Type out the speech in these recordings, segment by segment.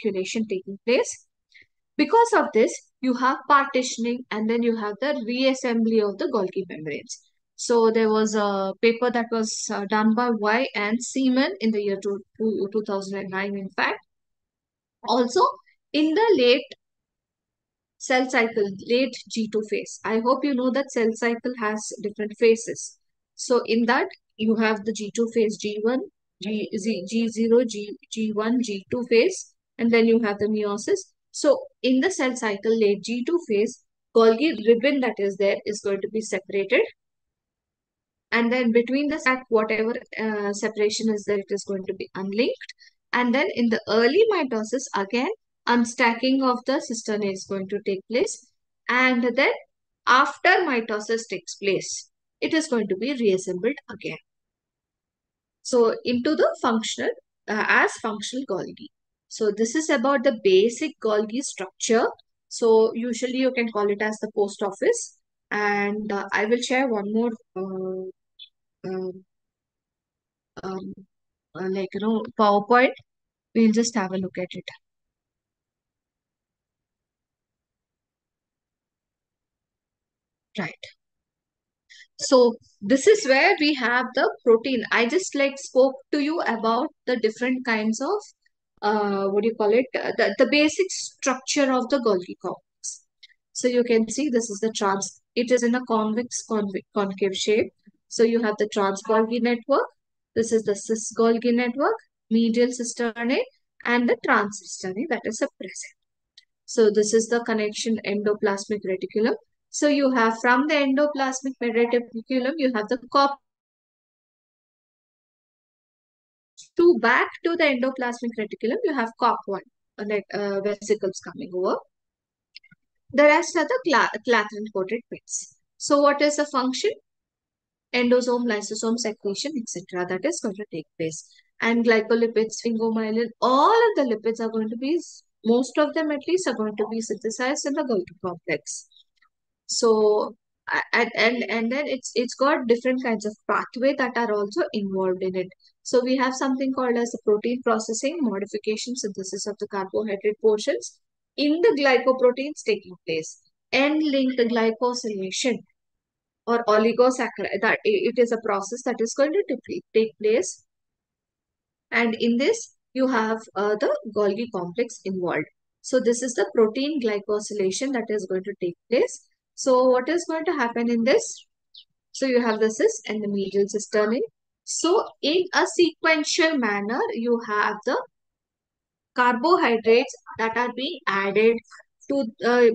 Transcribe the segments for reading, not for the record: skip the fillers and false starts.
circulation taking place. Because of this, you have partitioning and then you have the reassembly of the Golgi membranes. So there was a paper that was done by Y and Seaman in the year 2009, in fact. Also, in the late cell cycle, late G2 phase. I hope you know that cell cycle has different phases. So in that, you have the G2 phase, G1, G0, G1, G2 phase, and then you have the meiosis. So in the cell cycle, late G2 phase, Golgi ribbon that is there is going to be separated. And then between the sac, whatever separation is there, it is going to be unlinked. And then in the early mitosis, again, unstacking of the cisternae is going to take place. And then after mitosis takes place, it is going to be reassembled again. So into the functional, as functional Golgi. So this is about the basic Golgi structure. So usually you can call it as the post office. And I will share one more um, um, PowerPoint. We'll just have a look at it. Right. So this is where we have the protein. I just like spoke to you about the different kinds of, what do you call it? The basic structure of the Golgi complex. So you can see this is the it is in a concave shape. So you have the trans Golgi network. This is the cis Golgi network, medial cisternae, and the trans cisternae that is a present. So this is the connection endoplasmic reticulum. So you have from the endoplasmic reticulum, you have the copper to back to the endoplasmic reticulum, you have COP1 vesicles coming over. The rest are the clathrin coated bits. So what is the function? Endosome, lysosome, secretion, etc. That is going to take place. And glycolipids, sphingomyelin, all of the lipids are going to be, most of them at least, are going to be synthesized in the Golgi complex. So and then it's got different kinds of pathway that are also involved in it. So we have something called as the protein processing, modification, synthesis of the carbohydrate portions in the glycoproteins taking place. N-linked glycosylation or oligosaccharide, that it is a process that is going to take place. And in this, you have the Golgi complex involved. So this is the protein glycosylation that is going to take place. So what is going to happen in this? So you have the cis and the medial cisternae. So in a sequential manner, you have the carbohydrates that are being added to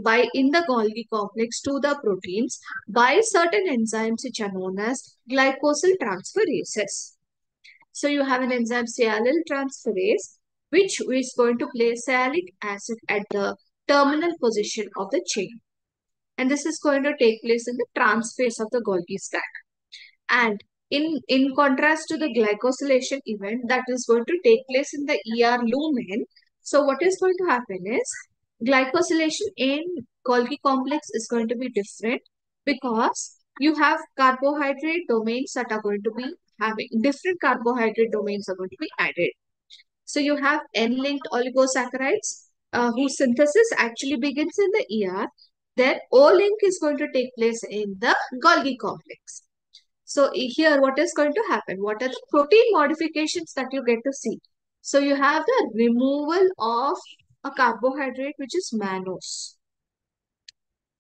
by in the Golgi complex to the proteins by certain enzymes which are known as glycosyl transferases. So you have an enzyme sialyl transferase, which is going to place sialic acid at the terminal position of the chain. And this is going to take place in the transphase of the Golgi stack. And in contrast to the glycosylation event that is going to take place in the ER lumen, so what is going to happen is glycosylation in Golgi complex is going to be different because you have carbohydrate domains that are going to be having different carbohydrate domains are going to be added. So you have N-linked oligosaccharides whose synthesis actually begins in the ER. Then O-link is going to take place in the Golgi complex. So here what is going to happen? What are the protein modifications that you get to see? So you have the removal of a carbohydrate which is mannose,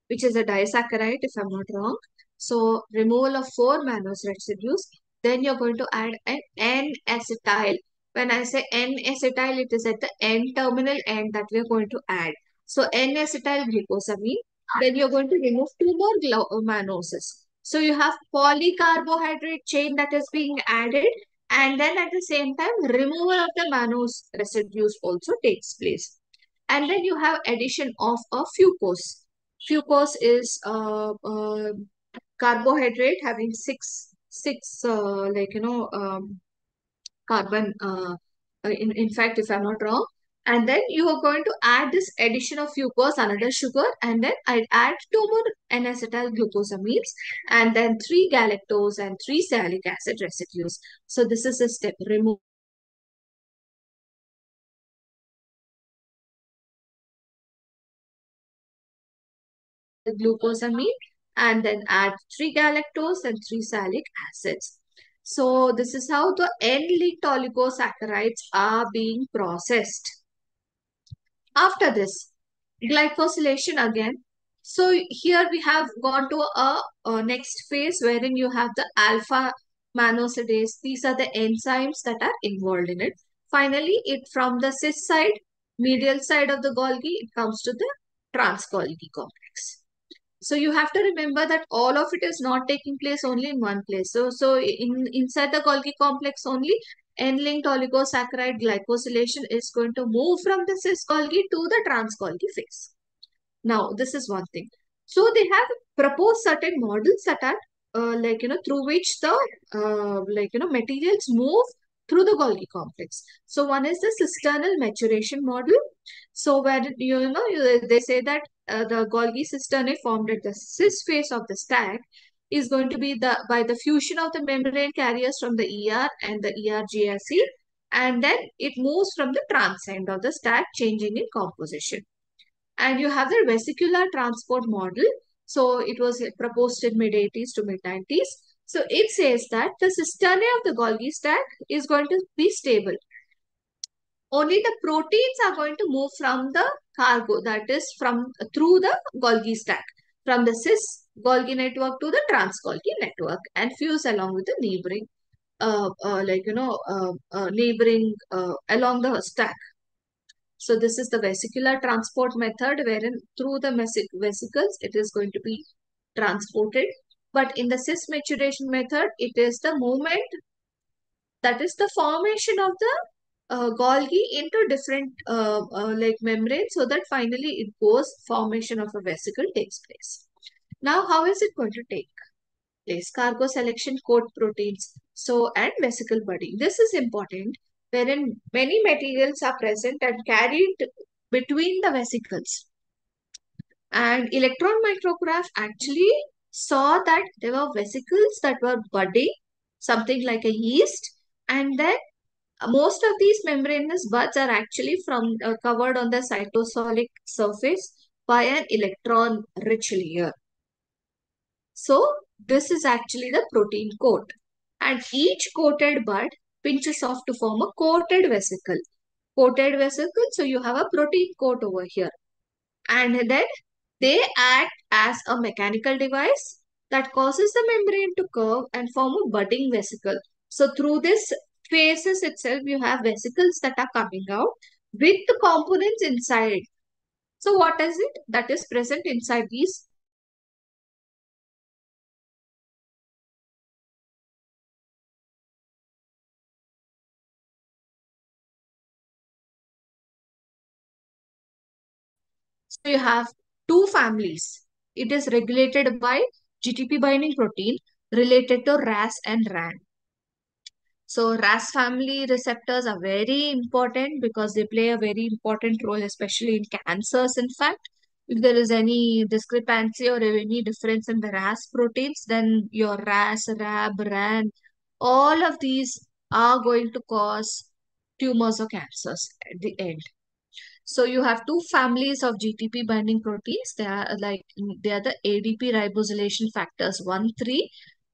which is a disaccharide if I'm not wrong. So removal of 4 mannose residues. Then you're going to add an N-acetyl. When I say N-acetyl, it is at the N-terminal end that we're going to add. So N-acetyl glucosamine. Then you're going to remove 2 more mannoses. So you have polycarbohydrate chain that is being added. And then at the same time, removal of the mannose residues also takes place. And then you have addition of a fucose. Fucose is carbohydrate having six carbon. In fact, if I'm not wrong, and then you are going to add this addition of fucose, another sugar, and then I add 2 more N-acetyl glucosamines, and then 3 galactose and 3 sialic acid residues. So this is the step. Remove glucosamine, and then add 3 galactose and 3 salic acids. So this is how the end-linked oligosaccharides are being processed. After this, glycosylation again. So here we have gone to a next phase wherein you have the alpha manosidase. These are the enzymes that are involved in it. Finally, it from the cis side, medial side of the Golgi, it comes to the trans Golgi complex. So you have to remember that all of it is not taking place only in one place. So inside the Golgi complex only, N-linked oligosaccharide glycosylation is going to move from the cis Golgi to the trans Golgi phase. Now, this is one thing. So they have proposed certain models that are through which the materials move through the Golgi complex. So one is the cisternal maturation model. So where they say that the Golgi cisternae formed at the cis phase of the stack is going to be by the fusion of the membrane carriers from the ER and the ERGSE, and then it moves from the trans end of the stack, changing in composition. And you have the vesicular transport model. So it was proposed in mid-80s to mid-90s. So it says that the cisternae of the Golgi stack is going to be stable. Only the proteins are going to move from the cargo, that is from through the Golgi stack, from the cis Golgi network to the trans Golgi network, and fuse along with the neighboring, along the stack. So this is the vesicular transport method, wherein through the vesicles it is going to be transported. But in the cis maturation method, it is the movement, that is the formation of the Golgi into different membranes, so that finally it goes, formation of a vesicle takes place. Now, how is it going to take place? Cargo selection, coat proteins, so and vesicle budding. This is important, wherein many materials are present and carried between the vesicles. And electron micrograph actually saw that there were vesicles that were budding, something like a yeast, and then most of these membranous buds are actually covered on the cytosolic surface by an electron-rich layer. So this is actually the protein coat. And each coated bud pinches off to form a coated vesicle. Coated vesicle, so you have a protein coat over here. And then they act as a mechanical device that causes the membrane to curve and form a budding vesicle. So through this phases itself, you have vesicles that are coming out with the components inside. So what is it that is present inside these? So you have two families. It is regulated by GTP binding protein related to RAS and RAN. So RAS family receptors are very important because they play a very important role, especially in cancers. In fact, if there is any discrepancy or any difference in the RAS proteins, then your RAS, RAB, RAN, all of these are going to cause tumors or cancers at the end. So you have two families of GTP binding proteins. They are the ADP ribosylation factors 1, 3,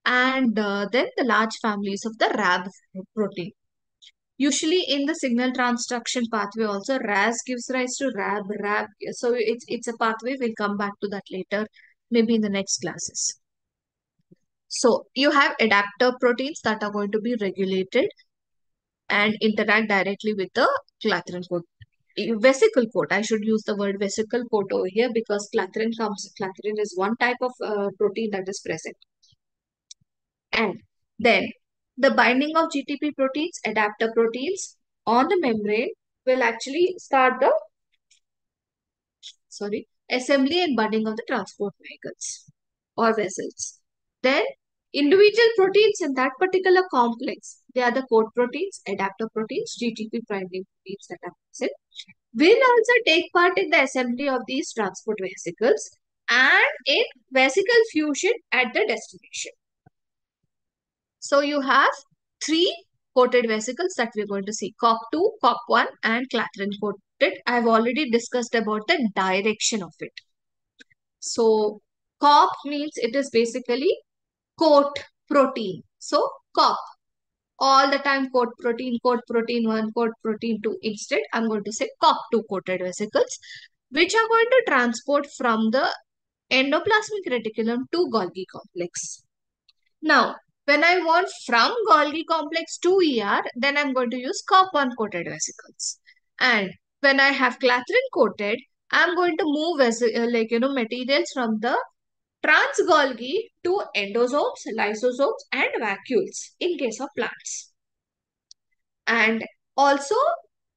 and then the large families of the RAB protein. Usually in the signal transduction pathway also, RAS gives rise to RAB, RAB. So it's a pathway. We'll come back to that later, maybe in the next classes. So you have adapter proteins that are going to be regulated and interact directly with the clathrin coat. Vesicle coat. I should use the word vesicle coat over here because clathrin is one type of protein that is present. And then the binding of GTP proteins, adapter proteins on the membrane will actually start the assembly and budding of the transport vehicles or vessels. Then individual proteins in that particular complex, they are the coat proteins, adapter proteins, GTP binding proteins that are present, will also take part in the assembly of these transport vesicles and in vesicle fusion at the destination. So you have three coated vesicles that we're going to see: COC2, COC1 and clathrin coated. I've already discussed about the direction of it. So COP means it is basically coat protein. So COP, all the time coat protein 1, coat protein 2. Instead, I'm going to say COP2 coated vesicles, which are going to transport from the endoplasmic reticulum to Golgi complex. Now, when I want from Golgi complex to ER, then I'm going to use COP1 coated vesicles. And when I have clathrin coated, I'm going to move materials from the trans-Golgi to endosomes, lysosomes, and vacuoles in case of plants. And also,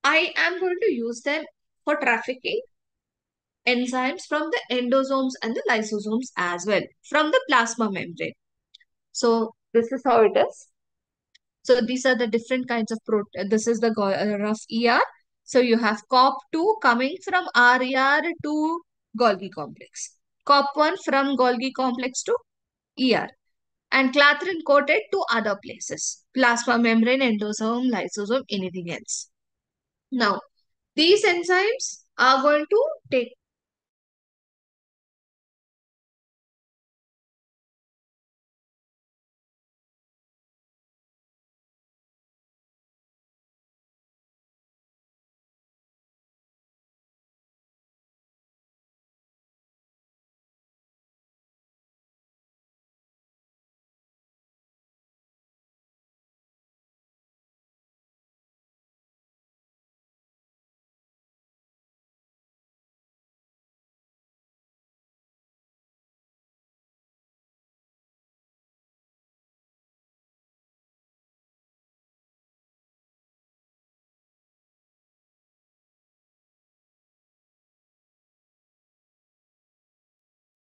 I am going to use them for trafficking enzymes from the endosomes and the lysosomes as well from the plasma membrane. So this is how it is. So these are the different kinds of protein. This is the rough ER. So you have COP2 coming from RER to Golgi complex. COP1 from Golgi complex to ER. And clathrin coated to other places. Plasma membrane, endosome, lysosome, anything else. Now, these enzymes are going to take.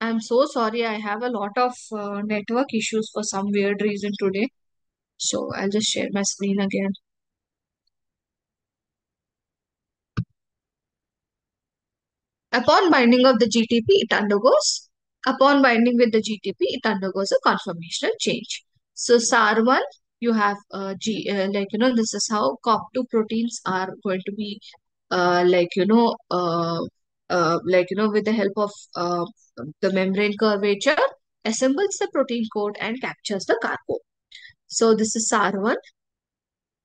I'm so sorry, I have a lot of network issues for some weird reason today. So I'll just share my screen again. Upon binding of the GTP, it undergoes. Upon binding with the GTP, it undergoes a conformational change. So SAR1, you have this is how COP2 proteins are going to be with the help of the membrane curvature, assembles the protein coat and captures the cargo. So this is SAR1.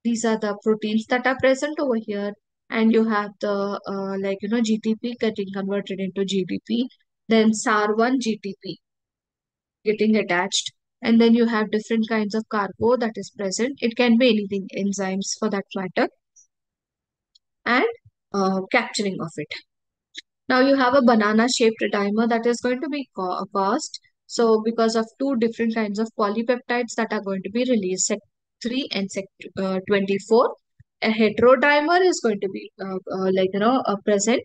These are the proteins that are present over here, and you have the GTP getting converted into GDP, then SAR1 GTP getting attached, and then you have different kinds of cargo that is present. It can be anything, enzymes for that matter, and capturing of it. Now you have a banana shaped dimer that is going to be caused. So because of two different kinds of polypeptides that are going to be released, Sec3 and Sec24, a heterodimer is going to be present.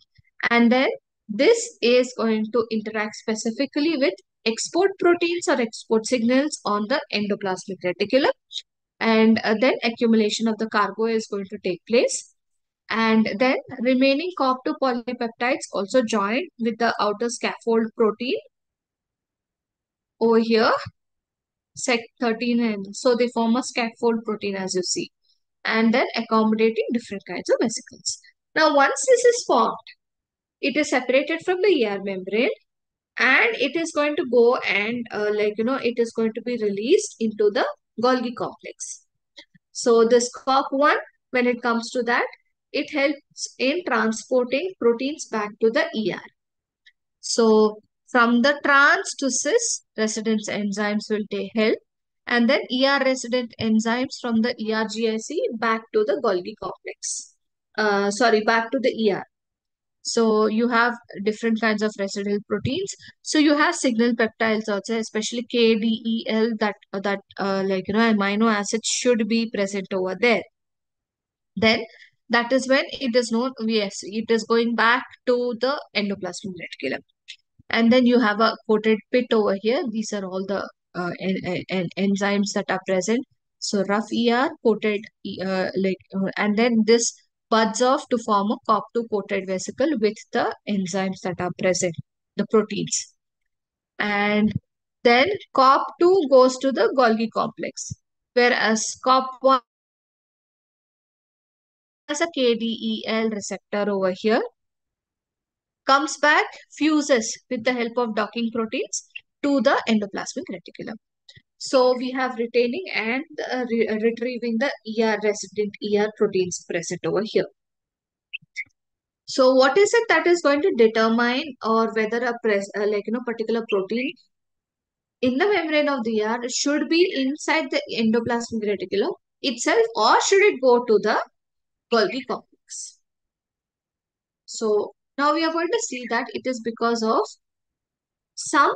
And then this is going to interact specifically with export proteins or export signals on the endoplasmic reticulum. And then accumulation of the cargo is going to take place, and then remaining COP2 polypeptides also join with the outer scaffold protein over here, Sec13, and so they form a scaffold protein as you see, and then accommodating different kinds of vesicles. Now, once this is formed, it is separated from the ER membrane, and it is going to go and it is going to be released into the Golgi complex. So this COP1, when it comes to that, it helps in transporting proteins back to the ER. So from the trans to cis, residence enzymes will take help, and then ER resident enzymes from the ERGIC back to the Golgi complex. Back to the ER. So you have different kinds of residual proteins. So you have signal peptides also, especially KDEL, amino acids should be present over there. Then that is when it is known, yes, it is going back to the endoplasmic reticulum. And then you have a coated pit over here. These are all the enzymes that are present. So rough ER coated, and then this buds off to form a COP2 coated vesicle with the enzymes that are present, the proteins. And then COP2 goes to the Golgi complex, whereas COP1 has a KDEL receptor over here. comes back, fuses with the help of docking proteins to the endoplasmic reticulum. So we have retaining and retrieving the ER resident ER proteins present over here. So what is it that is going to determine or whether a particular protein in the membrane of the ER should be inside the endoplasmic reticulum itself, or should it go to the Golgi complex? So now we are going to see that it is because of some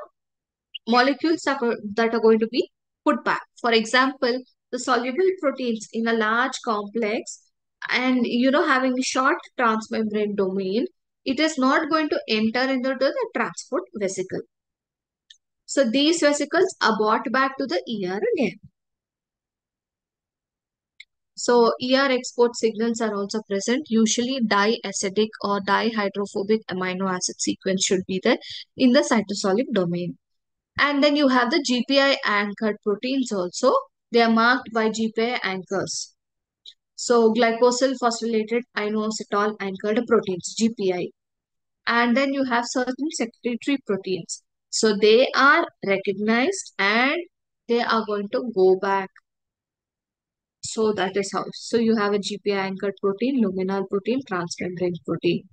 molecules that are going to be put back. For example, the soluble proteins in a large complex and having a short transmembrane domain, it is not going to enter into the transport vesicle. So these vesicles are brought back to the ER again. So ER export signals are also present. Usually diacetic or dihydrophobic amino acid sequence should be there in the cytosolic domain. And then you have the GPI anchored proteins also. They are marked by GPI anchors. So glycosyl phosphorylated inositol anchored proteins, GPI. And then you have certain secretory proteins. So they are recognized and they are going to go back. So that is how. So you have a GPI anchored protein, luminal protein, transmembrane protein.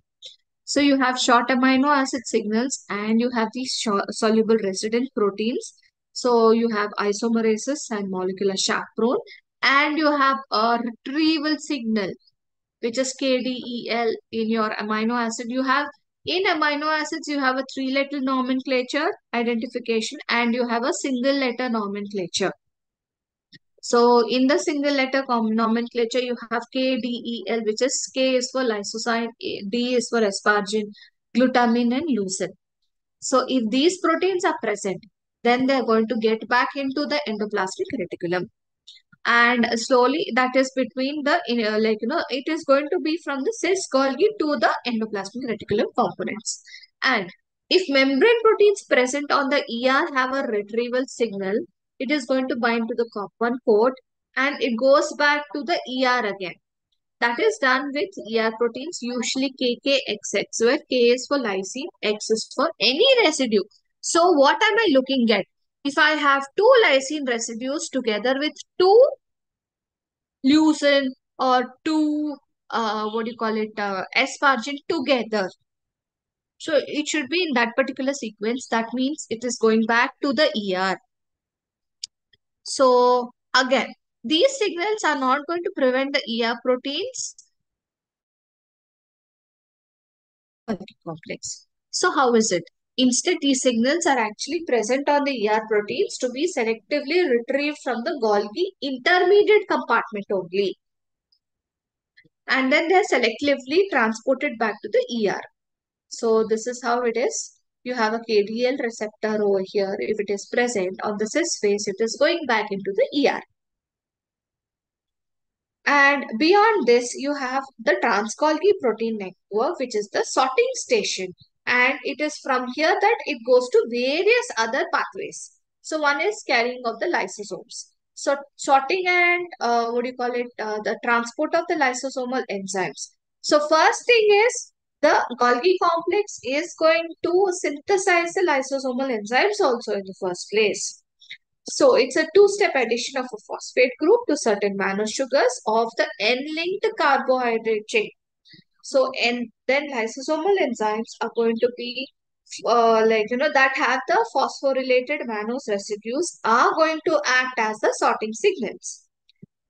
So you have short amino acid signals and you have these soluble resident proteins. So you have isomerases and molecular chaperone, and you have a retrieval signal, which is KDEL in your amino acid. You have in amino acids, you have a three-letter nomenclature identification and you have a single letter nomenclature. So in the single letter nomenclature, you have KDEL, which is K is for lysozyme, D is for asparagine, glutamine and leucine. So if these proteins are present, then they are going to get back into the endoplasmic reticulum. And slowly that is between the, it is going to be from the cis Golgi to the endoplasmic reticulum components. And if membrane proteins present on the ER have a retrieval signal, it is going to bind to the COP1 port and it goes back to the ER again. That is done with ER proteins, usually KKXX, where K is for lysine, X is for any residue. So what am I looking at? If I have two lysine residues together with two leucine or two, asparagine together. So it should be in that particular sequence. That means it is going back to the ER. So again, these signals are not going to prevent the ER proteins complex. So how is it? Instead, these signals are actually present on the ER proteins to be selectively retrieved from the Golgi intermediate compartment only. And then they're selectively transported back to the ER. So this is how it is. You have a KDL receptor over here. If it is present on the cis phase, it is going back into the ER. And beyond this, you have the trans-Golgi protein network, which is the sorting station. And it is from here that it goes to various other pathways. So one is carrying of the lysosomes. So sorting and the transport of the lysosomal enzymes. So first thing is the Golgi complex is going to synthesize the lysosomal enzymes also in the first place. So it's a two-step addition of a phosphate group to certain monosugars of the N-linked carbohydrate chain. So and then lysosomal enzymes are going to be that have the phosphorylated mannose residues are going to act as the sorting signals.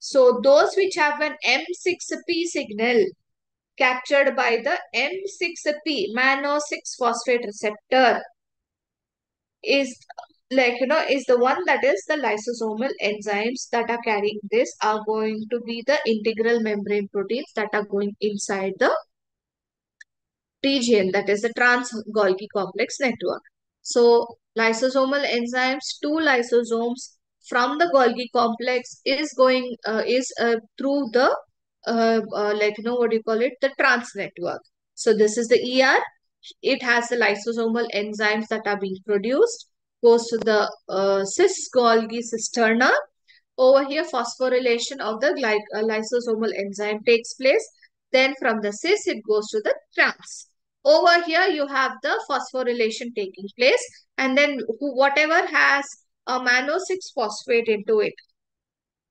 So those which have an M6P signal captured by the M6P mannose 6-phosphate receptor is is the one that is the lysosomal enzymes that are carrying this are going to be the integral membrane proteins that are going inside the TGN, that is the trans-Golgi complex network. So lysosomal enzymes to lysosomes from the Golgi complex is going through the the trans network. So this is the ER. It has the lysosomal enzymes that are being produced, goes to the cis-Golgi cisterna. Over here, phosphorylation of the lysosomal enzyme takes place. Then from the cis, it goes to the trans. over here you have the phosphorylation taking place, and then whatever has a mannose 6 phosphate into it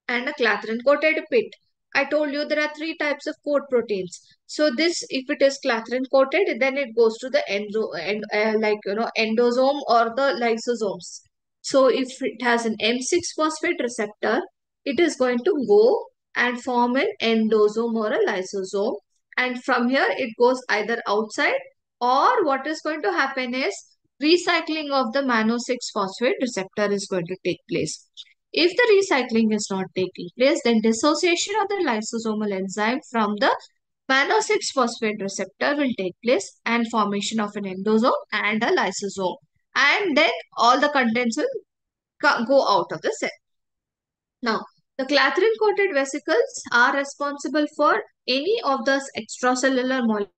and a clathrin coated pit. I told you there are three types of coat proteins. So this, if it is clathrin coated, then it goes to the endosome or the lysosomes. So if it has an M6 phosphate receptor, it is going to go and form an endosome or a lysosome. And from here, it goes either outside, or what is going to happen is recycling of the mannose 6 phosphate receptor is going to take place. If the recycling is not taking place, then dissociation of the lysosomal enzyme from the mannose 6 phosphate receptor will take place, and formation of an endosome and a lysosome. And then all the contents will go out of the cell. Now, the clathrin coated vesicles are responsible for any of the extracellular molecules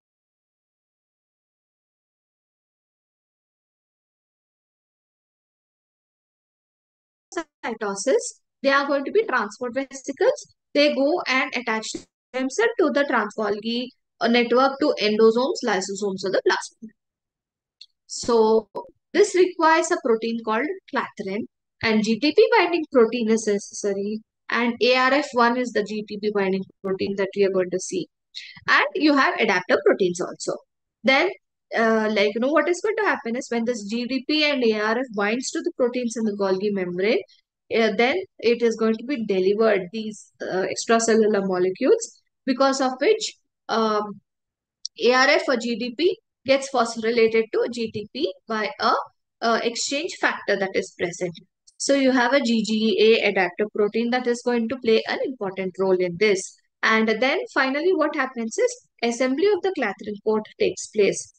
cytosis. They are going to be transport vesicles. They go and attach themselves to the trans-Golgi network to endosomes, lysosomes, or the plasma. So this requires a protein called clathrin, and GTP binding protein is necessary, and ARF1 is the GTP binding protein that we are going to see. And you have adapter proteins also. Then what is going to happen is when this GDP and ARF binds to the proteins in the Golgi membrane, then it is going to be delivered these extracellular molecules, because of which ARF or GDP gets phosphorylated to GTP by a exchange factor that is present. So you have a GGA adapter protein that is going to play an important role in this. And then finally what happens is assembly of the clathrin coat takes place.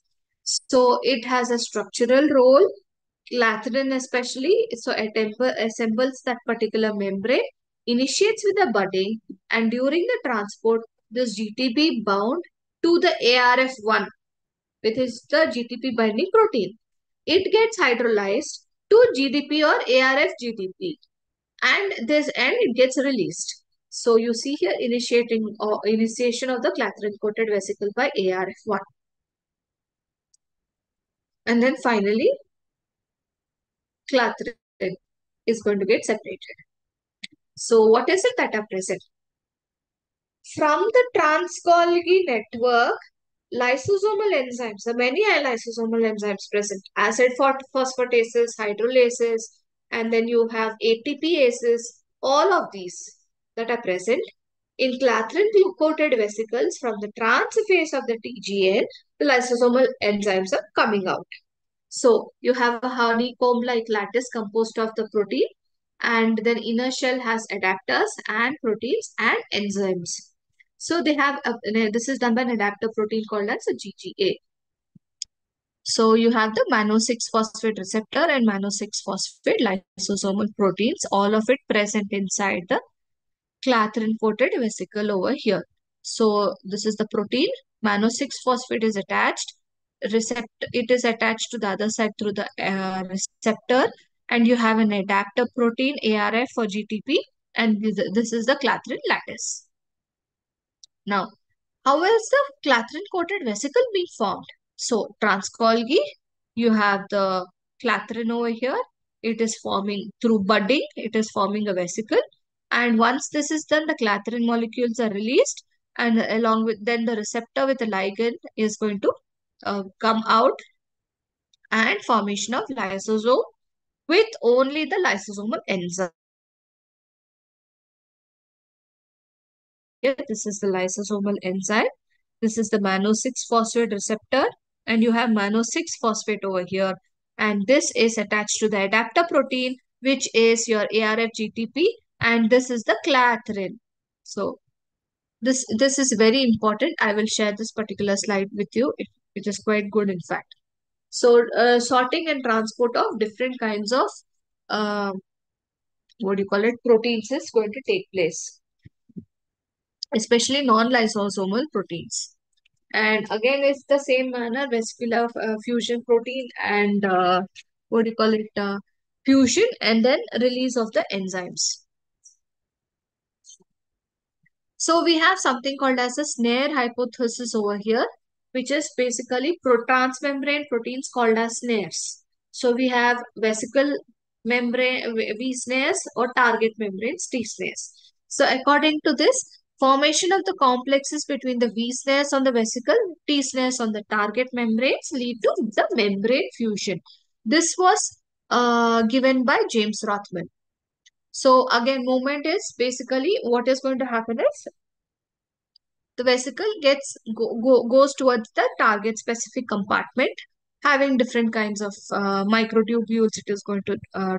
So it has a structural role, clathrin especially, so it assembles that particular membrane, initiates with a budding, and during the transport, this GTP bound to the ARF1, which is the GTP binding protein. It gets hydrolyzed to GDP or ARF GDP, and it gets released. So you see here initiation of the clathrin coated vesicle by ARF1. And then finally, clathrin is going to get separated. So what is it that are present? From the trans-Golgi network, lysosomal enzymes, there are many lysosomal enzymes present. Acid phosphatases, hydrolases, and then you have ATPases, all of these that are present in clathrin-coated vesicles. From the trans phase of the TGN, the lysosomal enzymes are coming out. So you have a honeycomb-like lattice composed of the protein, and then inner shell has adapters and proteins and enzymes. So they have this is done by an adapter protein called as a GGA. So you have the mannose 6 phosphate receptor and mannose 6 phosphate lysosomal proteins, all of it present inside the clathrin coated vesicle over here. So this is the protein. Mannose 6 phosphate is attached. It is attached to the other side through the receptor, and you have an adapter protein ARF or GTP, and this is the clathrin lattice. Now, how is the clathrin coated vesicle being formed? So trans-Golgi, you have the clathrin over here. It is forming through budding. It is forming a vesicle. And once this is done, the clathrin molecules are released. And along with then the receptor with the ligand is going to come out, and formation of lysosome with only the lysosomal enzyme. Here, this is the lysosomal enzyme. This is the mannose 6 phosphate receptor, and you have mannose 6 phosphate over here. And this is attached to the adapter protein, which is your ARF GTP, and this is the clathrin. So this is very important. I will share this particular slide with you. It is quite good, in fact. So sorting and transport of different kinds of uh, proteins is going to take place, especially non-lysosomal proteins. And again, it's the same manner, vesicular fusion protein and fusion and then release of the enzymes. So we have something called as a snare hypothesis over here. which is basically transmembrane proteins called as snares. So we have vesicle membrane V snares or target membranes T snares. So according to this, formation of the complexes between the V snares on the vesicle, T snares on the target membranes lead to the membrane fusion. This was given by James Rothman. So again, movement is basically what is going to happen is the vesicle goes towards the target specific compartment, having different kinds of microtubules it is going to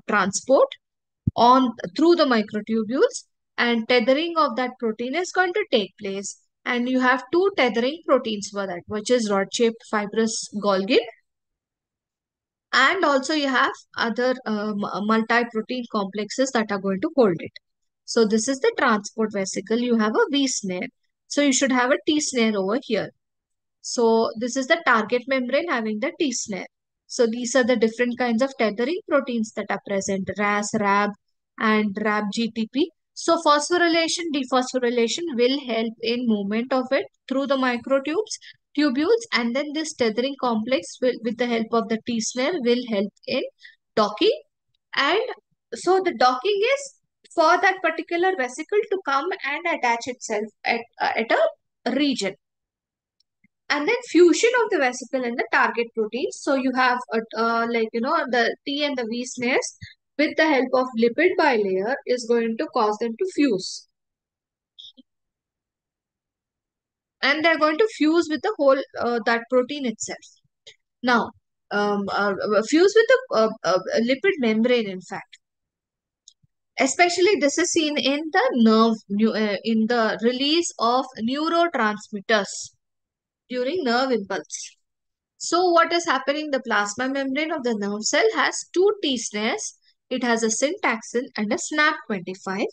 transport on through the microtubules, and tethering of that protein is going to take place, and you have two tethering proteins for that, which is rod-shaped fibrous Golgi, and also you have other multi-protein complexes that are going to hold it. So this is the transport vesicle. You have a V snare. So you should have a T snare over here. So this is the target membrane having the T snare. So these are the different kinds of tethering proteins that are present, RAS, RAB, and RAB-GTP. So phosphorylation, dephosphorylation will help in movement of it through the tubules, and then this tethering complex will, with the help of the T snare, will help in docking. And so the docking is for that particular vesicle to come and attach itself at a region, and then fusion of the vesicle and the target proteins. So you have the T and the V snares with the help of lipid bilayer is going to cause them to fuse, and they're going to fuse with the whole that protein itself. Now, fuse with the lipid membrane, in fact. Especially this is seen in the in the release of neurotransmitters during nerve impulse. So what is happening? The plasma membrane of the nerve cell has two T snares. It has a syntaxin and a SNAP25.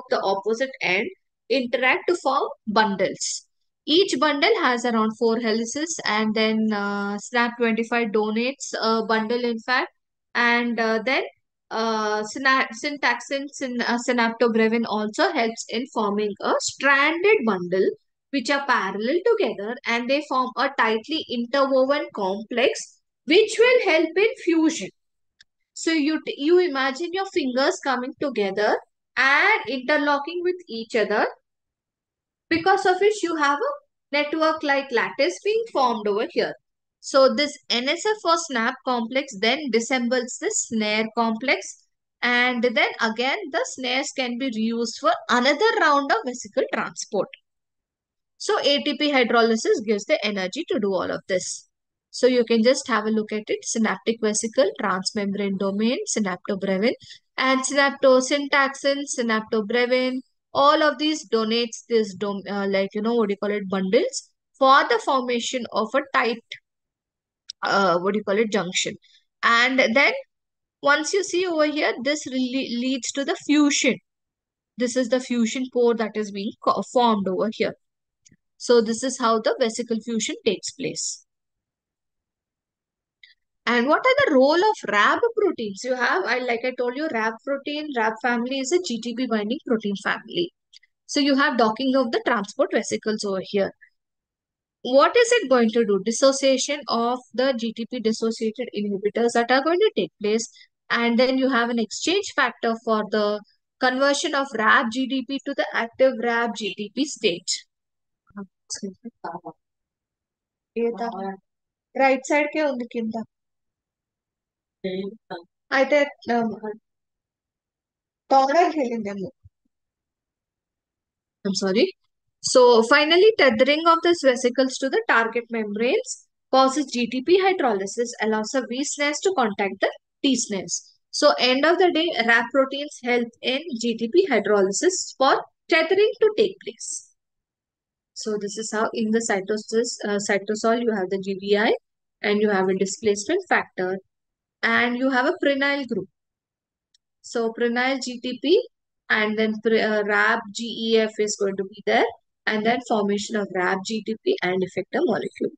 The opposite end interact to form bundles. Each bundle has around 4 helices, and then SNAP25 donates a bundle, in fact, and then synaptobrevin also helps in forming a stranded bundle which are parallel together, and they form a tightly interwoven complex which will help in fusion. So you imagine your fingers coming together and interlocking with each other, because of which you have a network like lattice being formed over here. So this NSF or SNAP complex then disassembles the snare complex, and then again the snares can be reused for another round of vesicle transport. So ATP hydrolysis gives the energy to do all of this. So you can just have a look at it. Synaptic vesicle, transmembrane domain, synaptobrevin, and synaptosyntaxin, synaptobrevin. All of these donates this, bundles for the formation of a tight, junction. And then once you see over here, this really leads to the fusion. This is the fusion pore that is being formed over here. So this is how the vesicle fusion takes place. And what are the role of RAB proteins? You have, like I told you, RAB protein, RAB family is a GTP binding protein family. So you have docking of the transport vesicles over here. What is it going to do? Dissociation of the GTP dissociated inhibitors that are going to take place. And then you have an exchange factor for the conversion of RAB GDP to the active RAB GTP state. Right side కే ఉంది కింద అయితే తొందరగా వెళ్ళిందేమో. I'm sorry. So finally, tethering of these vesicles to the target membranes causes GTP hydrolysis, allows the V snares to contact the T snares. So end of the day, RAP proteins help in GTP hydrolysis for tethering to take place. So this is how in the cytosol you have the GBI, and you have a displacement factor, and you have a prenyl group. So prenyl GTP, and then RAB GEF is going to be there, and then formation of RAB GTP and effector molecule.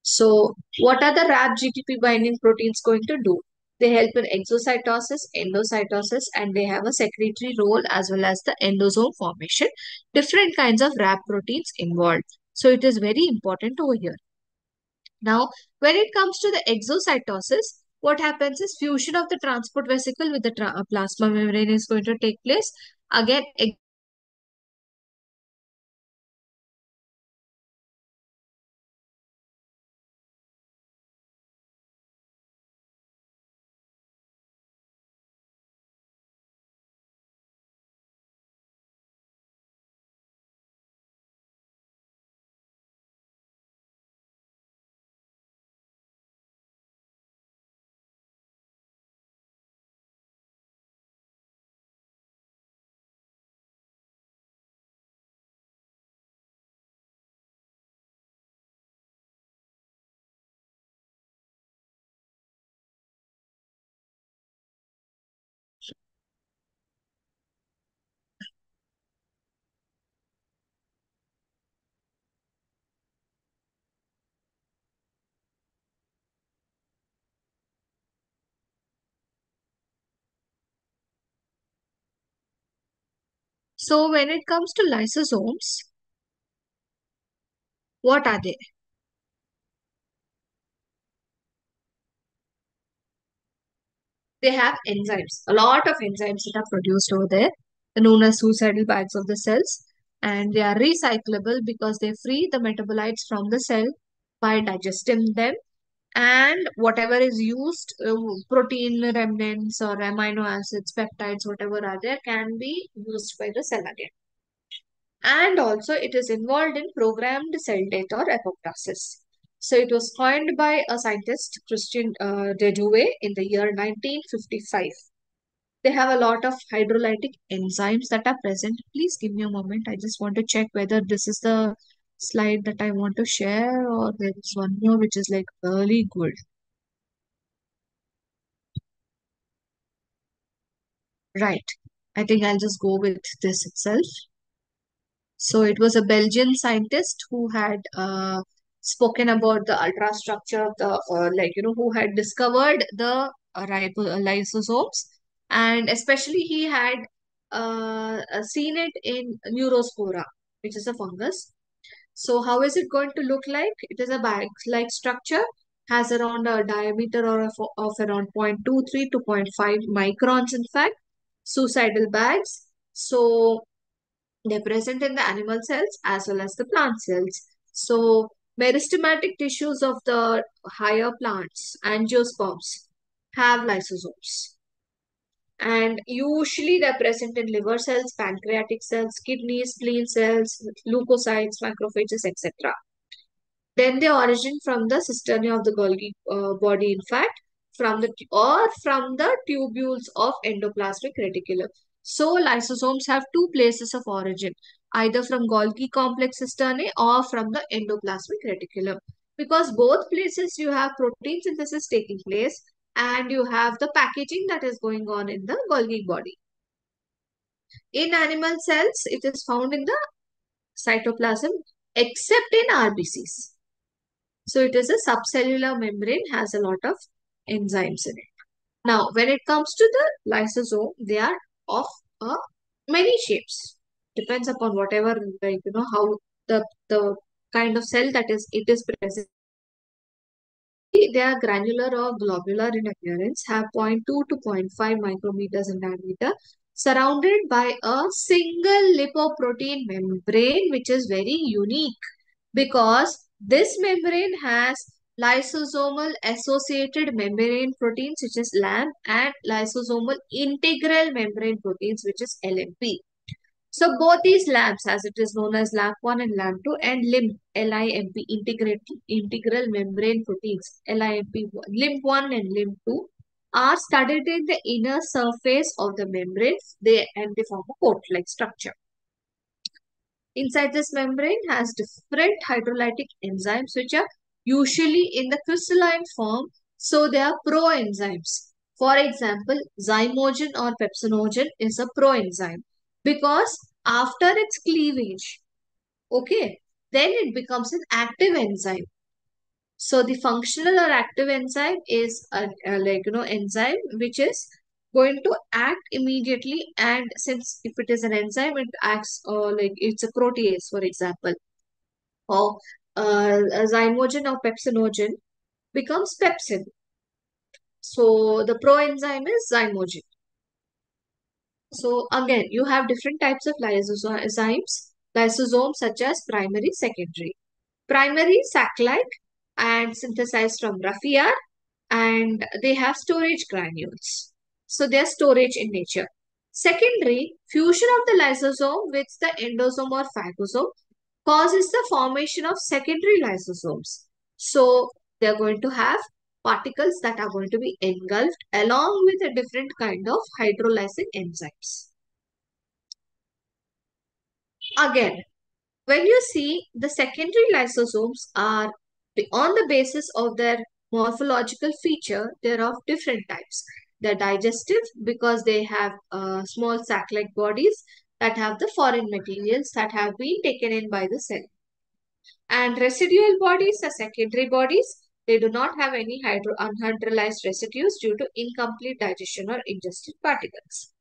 So, what are the RAP GTP binding proteins going to do? They help in exocytosis, endocytosis, and they have a secretory role as well as the endosome formation. Different kinds of RAP proteins involved. So, it is very important over here. Now, when it comes to the exocytosis, what happens is fusion of the transport vesicle with the plasma membrane is going to take place. Again, so when it comes to lysosomes, what are they? They have enzymes, a lot of enzymes that are produced over there, known as suicidal bags of the cells, and they are recyclable because they free the metabolites from the cell by digesting them, and whatever is used, protein remnants or amino acids, peptides, whatever are there, can be used by the cell again. And also, it is involved in programmed cell death or apoptosis. So, it was coined by a scientist, Christian Dedouet, in the year 1955. They have a lot of hydrolytic enzymes that are present. Please give me a moment. I just want to check whether this is the slide that I want to share, or there is one more which is like really good. Right. I think I'll just go with this itself. So it was a Belgian scientist who had spoken about the ultrastructure of the, who had discovered the lysosomes. And especially he had seen it in Neurospora, which is a fungus. So how is it going to look like? It is a bag-like structure, has around a diameter of around 0.23 to zero point 0.5 microns, in fact, suicidal bags. So they're present in the animal cells as well as the plant cells. So meristematic tissues of the higher plants, angiosperms, have lysosomes. And usually they're present in liver cells, pancreatic cells, kidneys, spleen cells, leukocytes, macrophages, etc. Then they origin from the cisternae of the Golgi body, in fact, from the tubules of endoplasmic reticulum. So lysosomes have two places of origin, either from Golgi complex cisternae or from the endoplasmic reticulum. Because both places you have protein synthesis taking place and you have the packaging that is going on in the Golgi body. In animal cells, it is found in the cytoplasm except in RBCs. So it is a subcellular membrane, has a lot of enzymes in it. Now, when it comes to the lysosome, they are of many shapes. Depends upon whatever, how the kind of cell that is it is present. They are granular or globular in appearance, have zero point 0.2 to zero point 0.5 micrometers in diameter, surrounded by a single lipoprotein membrane, which is very unique because this membrane has lysosomal associated membrane proteins, which is LAM, and lysosomal integral membrane proteins, which is LMP. So both these LAMPs, as it is known as LAMP1 and LAMP2, and LIMP, integral membrane proteins, LIMP1 and LIMP2, are studied in the inner surface of the membrane. They form a coat-like structure. Inside this membrane has different hydrolytic enzymes which are usually in the crystalline form. So they are proenzymes. For example, zymogen or pepsinogen is a proenzyme because after its cleavage, okay, then it becomes an active enzyme. So the functional or active enzyme is enzyme which is going to act immediately, and since if it is an enzyme, it acts like it's a protease, for example, or a zymogen or pepsinogen becomes pepsin. So the proenzyme is zymogen. So again, you have different types of lysosomes such as primary, secondary. Primary sac-like and synthesized from rough ER, and they have storage granules. So they are storage in nature. Secondary, fusion of the lysosome with the endosome or phagosome causes the formation of secondary lysosomes. So they are going to have particles that are going to be engulfed along with a different kind of hydrolyzing enzymes. Again, when you see the secondary lysosomes are on the basis of their morphological feature, they're of different types. They're digestive because they have small sac-like bodies that have the foreign materials that have been taken in by the cell. And residual bodies are secondary bodies. They do not have any unhydrolyzed residues due to incomplete digestion or ingested particles.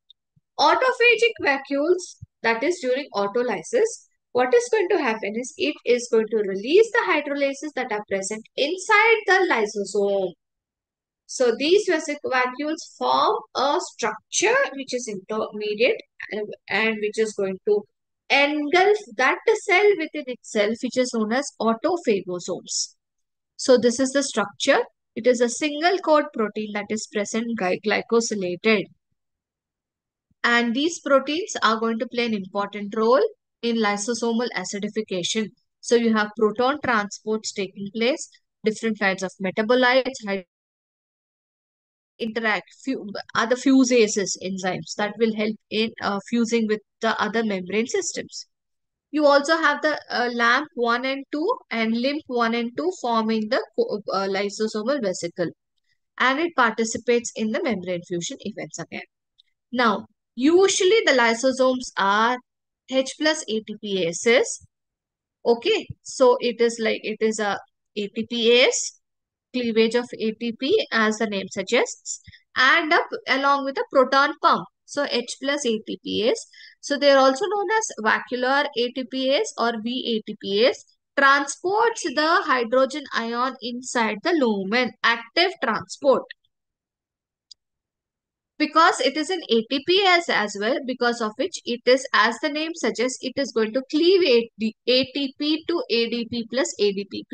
Autophagic vacuoles, that is during autolysis, what is going to happen is it is going to release the hydrolases that are present inside the lysosome. So these vacuoles form a structure which is intermediate and which is going to engulf that cell within itself, which is known as autophagosomes. So this is the structure. It is a single coat protein that is present glycosylated. And these proteins are going to play an important role in lysosomal acidification. So you have proton transports taking place, different kinds of metabolites, interact, other fusases enzymes that will help in fusing with the other membrane systems. You also have the LAMP 1 and 2 and LIMP 1 and 2 forming the lysosomal vesicle, and it participates in the membrane fusion events again. Now, usually the lysosomes are H plus ATPases. Okay, so it is a ATPase, cleavage of ATP as the name suggests, and up along with a proton pump. So H plus ATPase. So they are also known as vacuolar ATPase or VATPase. Transports the hydrogen ion inside the lumen. Active transport. Because it is an ATPase as well, because of which it is, as the name suggests, it is going to cleave ATP to ADP plus ADP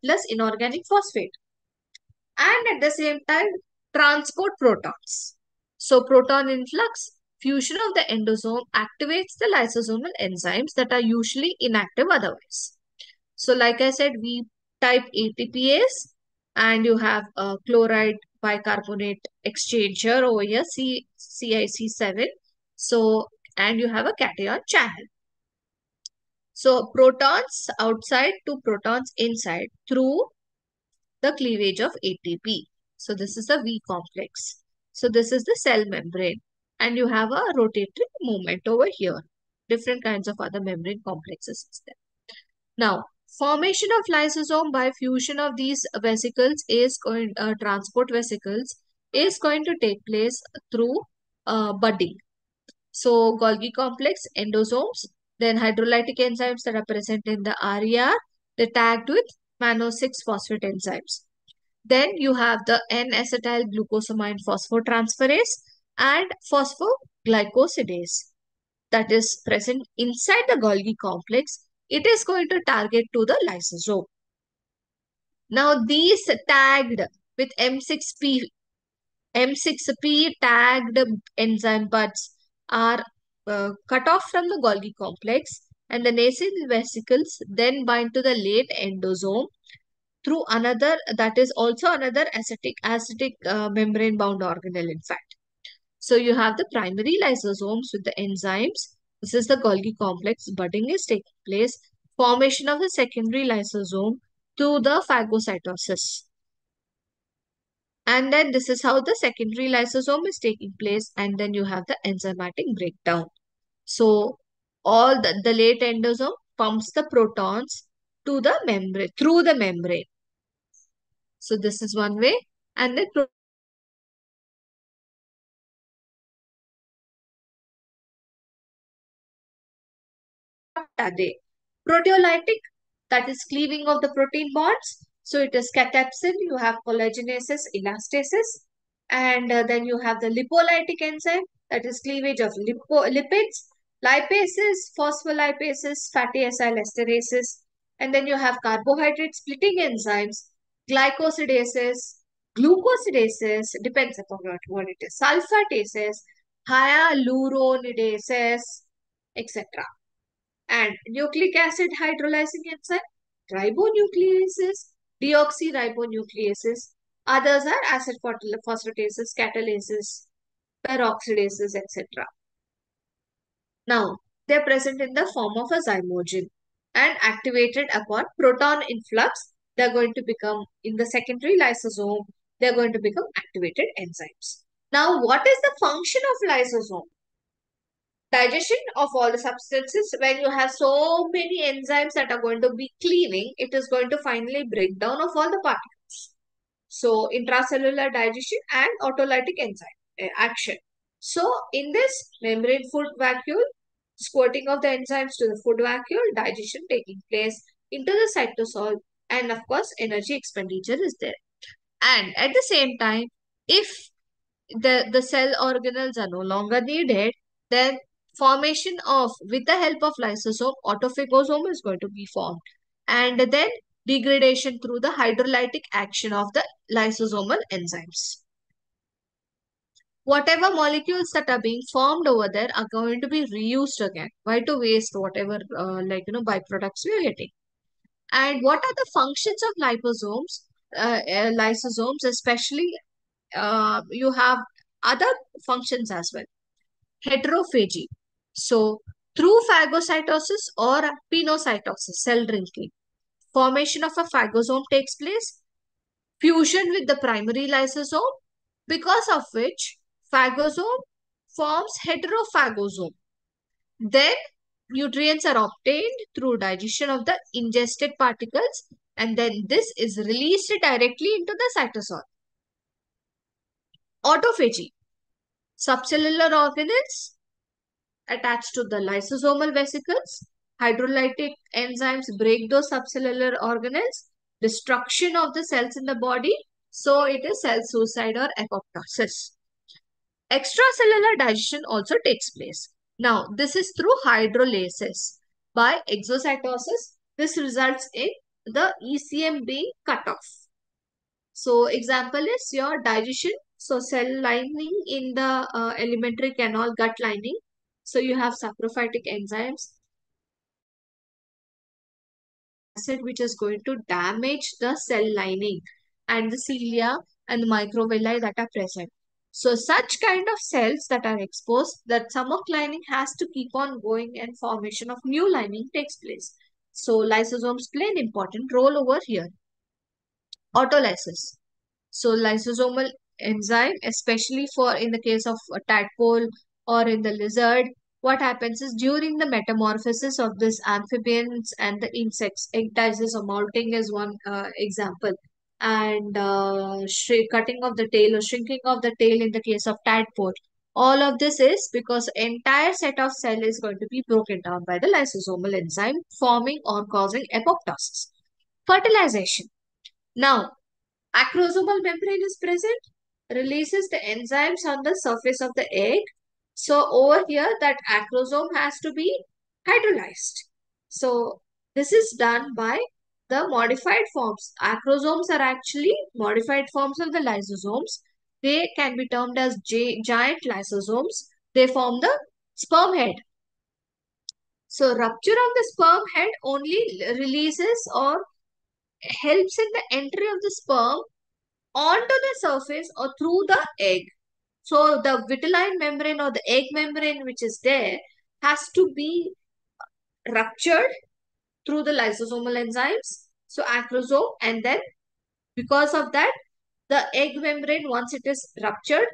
plus inorganic phosphate, and at the same time transport protons. So proton influx, fusion of the endosome activates the lysosomal enzymes that are usually inactive otherwise. So like I said, we type ATPase, and you have a chloride bicarbonate exchanger over here, CIC7. So, and you have a cation channel. So protons outside to protons inside through the cleavage of ATP. So this is the V complex. So this is the cell membrane, and you have a rotatory movement over here. Different kinds of other membrane complexes is there. Now, formation of lysosome by fusion of these vesicles is going, transport vesicles is going to take place through budding. So, Golgi complex, endosomes, then hydrolytic enzymes that are present in the RER, they're tagged with mannose-6-phosphate enzymes. Then you have the N-acetyl glucosamine phosphotransferase and phosphoglycosidase that is present inside the Golgi complex. It is going to target to the lysosome. Now these tagged with M6P tagged enzyme buds are cut off from the Golgi complex, and the nascent vesicles then bind to the late endosome through another, that is also another acidic membrane bound organelle in fact. So you have the primary lysosomes with the enzymes. This is the Golgi complex. Budding is taking place. Formation of the secondary lysosome to the phagocytosis. And then this is how the secondary lysosome is taking place. And then you have the enzymatic breakdown. So all the late endosome pumps the protons to the membrane, through the membrane. So this is one way. And then what are they? Proteolytic, that is cleaving of the protein bonds. So it is catepsin, you have collagenases, elastases, and then you have the lipolytic enzyme, that is cleavage of lipids, lipases, phospholipases, fatty acyl esterases, and then you have carbohydrate splitting enzymes, glycosidases, glucosidases, depends upon what it is, sulfatases, hyaluronidases, etc. And nucleic acid hydrolyzing enzyme, ribonucleases, deoxyribonucleases. Others are acid phosphatases, catalases, peroxidases, etc. Now, they are present in the form of a zymogen and activated upon proton influx. They are going to become, in the secondary lysosome, they are going to become activated enzymes. Now, what is the function of lysosome? Digestion of all the substances. When you have so many enzymes that are going to be cleaving, it is going to finally break down of all the particles. So intracellular digestion and autolytic enzyme action. So in this membrane food vacuole, squirting of the enzymes to the food vacuole, digestion taking place into the cytosol, and of course energy expenditure is there. And at the same time, if the cell organelles are no longer needed, then formation of, with the help of lysosome, autophagosome is going to be formed. And then degradation through the hydrolytic action of the lysosomal enzymes. Whatever molecules that are being formed over there are going to be reused again. Why to waste whatever byproducts we are getting? And what are the functions of liposomes? Lysosomes, especially, you have other functions as well. Heterophagy. So, through phagocytosis or pinocytosis, cell drinking, formation of a phagosome takes place, fusion with the primary lysosome, because of which phagosome forms heterophagosome. Then, nutrients are obtained through digestion of the ingested particles, and then this is released directly into the cytosol. Autophagy. Subcellular organelles attached to the lysosomal vesicles. Hydrolytic enzymes break those subcellular organelles. Destruction of the cells in the body. So it is cell suicide or apoptosis. Extracellular digestion also takes place. Now, this is through hydrolysis. By exocytosis, this results in the ECM being cut off. So, example is your digestion. So, cell lining in the alimentary canal, gut lining. So, you have saprophytic enzymes, acid which is going to damage the cell lining and the cilia and the microvilli that are present. So, such kind of cells that are exposed, that stomach lining has to keep on going and formation of new lining takes place. So, lysosomes play an important role over here. Autolysis. So lysosomal enzyme, especially for in the case of a tadpole or in the lizard, what happens is during the metamorphosis of this amphibians and the insects, ecdysis or molting is one example, and cutting of the tail or shrinking of the tail in the case of tadpole. All of this is because entire set of cell is going to be broken down by the lysosomal enzyme, forming or causing apoptosis. Fertilization. Now, acrosomal membrane is present, releases the enzymes on the surface of the egg. So over here, that acrosome has to be hydrolyzed. So this is done by the modified forms. Acrosomes are actually modified forms of the lysosomes. They can be termed as giant lysosomes. They form the sperm head. So rupture of the sperm head only releases or helps in the entry of the sperm onto the surface or through the egg. So the vitelline membrane or the egg membrane which is there has to be ruptured through the lysosomal enzymes. So acrosome, and then because of that, the egg membrane, once it is ruptured,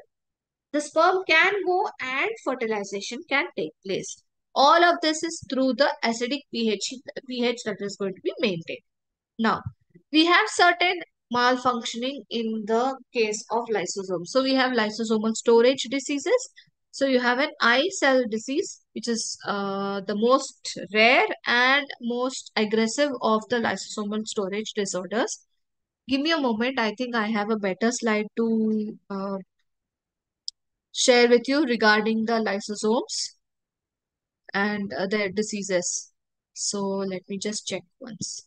the sperm can go and fertilization can take place. All of this is through the acidic pH that is going to be maintained. Now, we have certain malfunctioning in the case of lysosomes. So we have lysosomal storage diseases. So you have an eye cell disease, which is the most rare and most aggressive of the lysosomal storage disorders. Give me a moment. I think I have a better slide to share with you regarding the lysosomes and their diseases. So let me just check once.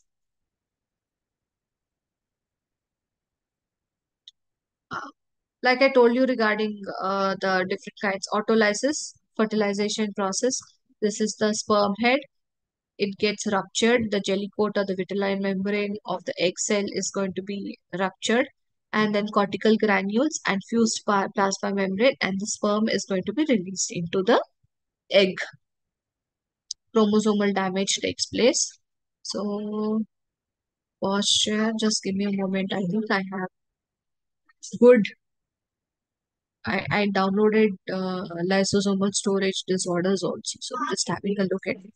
Like I told you regarding the different kinds, autolysis, fertilization process. This is the sperm head. It gets ruptured. The jelly coat or the vitelline membrane of the egg cell is going to be ruptured. And then cortical granules and fused plasma membrane, and the sperm is going to be released into the egg. Chromosomal damage takes place. So, posture, just give me a moment. I think I have good. I downloaded lysosomal storage disorders also. So, I'm just having a look at it.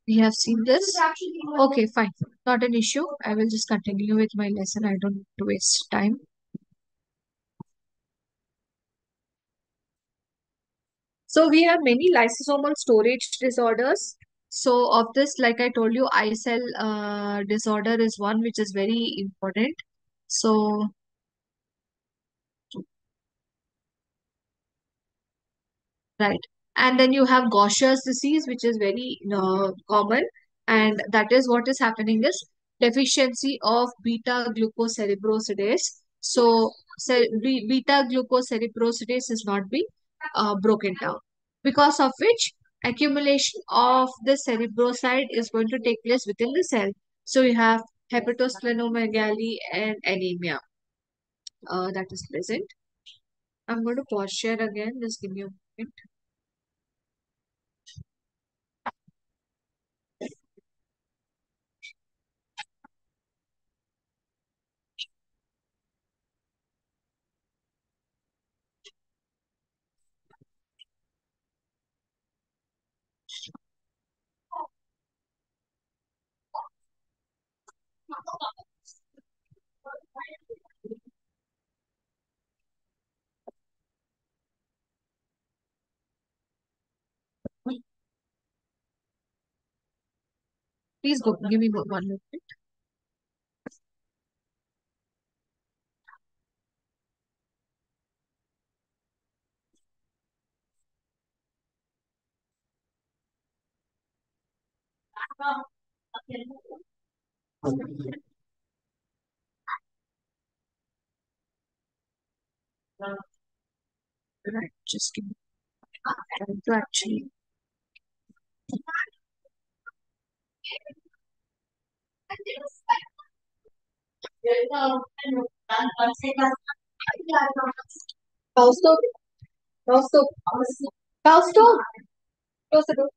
We have seen this. Okay, fine. Not an issue. I will just continue with my lesson. I don't need to waste time. So we have many lysosomal storage disorders. So of this, like I told you, eye cell disorder is one which is very important. So right. And then you have Gaucher's disease, which is very common. And that is what is happening is deficiency of beta glucocerebrosidase. So, beta glucocerebrosidase is not being broken down, because of which accumulation of the cerebroside is going to take place within the cell. So, you have hepatosplenomegaly and anemia that is present. I'm going to pause share again. Just give me a moment. Please go. Give me one minute. Right. Just give me time to actually. Fausto, Fausto, Fausto, close the door.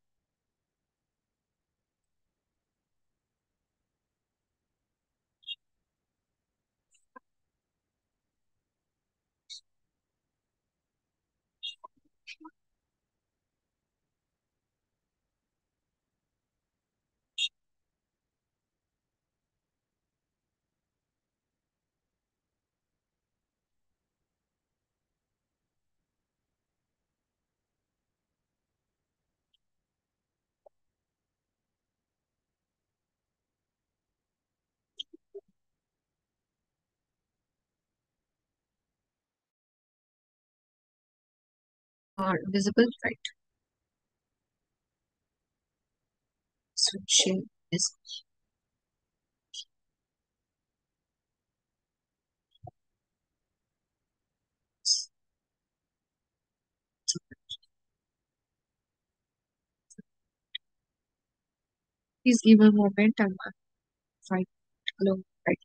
Visible, right? Switching is. Please give a moment. I'm trying. Hello, right?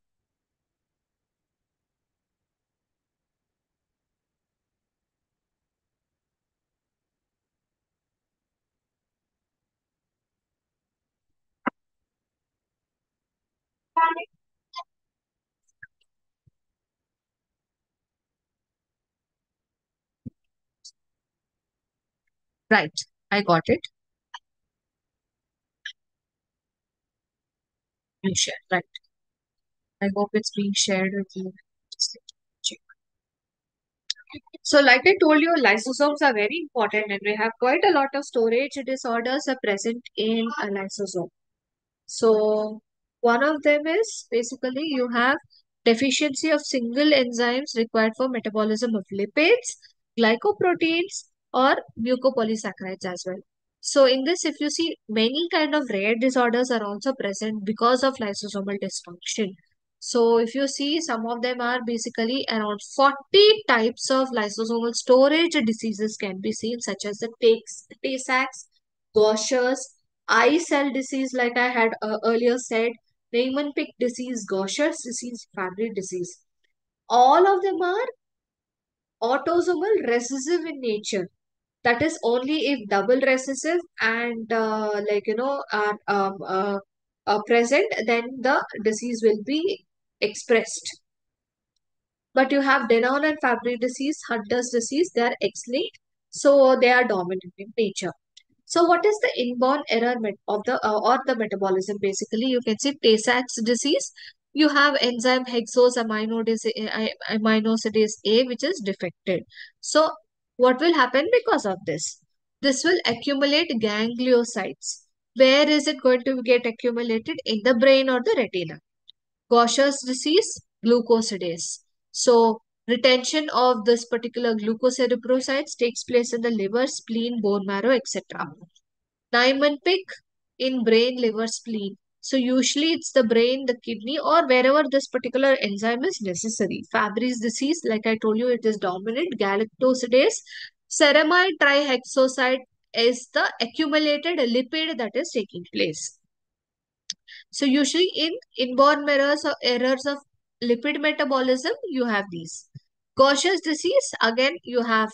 Right. I got it. You share. Right. I hope it's being shared with you. Just check. So, like I told you, lysosomes are very important, and we have quite a lot of storage disorders are present in a lysosome. So, one of them is basically you have deficiency of single enzymes required for metabolism of lipids, glycoproteins, or mucopolysaccharides as well. So, in this, if you see, many kind of rare disorders are also present because of lysosomal dysfunction. So, if you see, some of them are basically around 40 types of lysosomal storage diseases can be seen, such as the Tay-Sachs, Gaucher's, eye cell disease, like I had earlier said, Niemann-Pick disease, Gaucher's disease, Fabry disease. All of them are autosomal recessive in nature. That is only if double recessive and present, then the disease will be expressed. But you have Denon and Fabry disease, Hunter's disease, they are X-linked, so they are dominant in nature. So what is the inborn error of the or the metabolism? Basically, you can see Tay-Sachs disease. You have enzyme hexose aminosidase A, which is defected. So what will happen because of this? This will accumulate gangliocytes. Where is it going to get accumulated? In the brain or the retina. Gaucher's disease, glucosidase. So retention of this particular glucocerebrocytes takes place in the liver, spleen, bone marrow, etc. Niemann-Pick in brain, liver, spleen. So usually it's the brain, the kidney, or wherever this particular enzyme is necessary. Fabry's disease, like I told you, it is dominant. Galactosidase. Ceramide trihexoside is the accumulated lipid that is taking place. So usually in inborn errors of lipid metabolism, you have these. Gaucher's disease, again, you have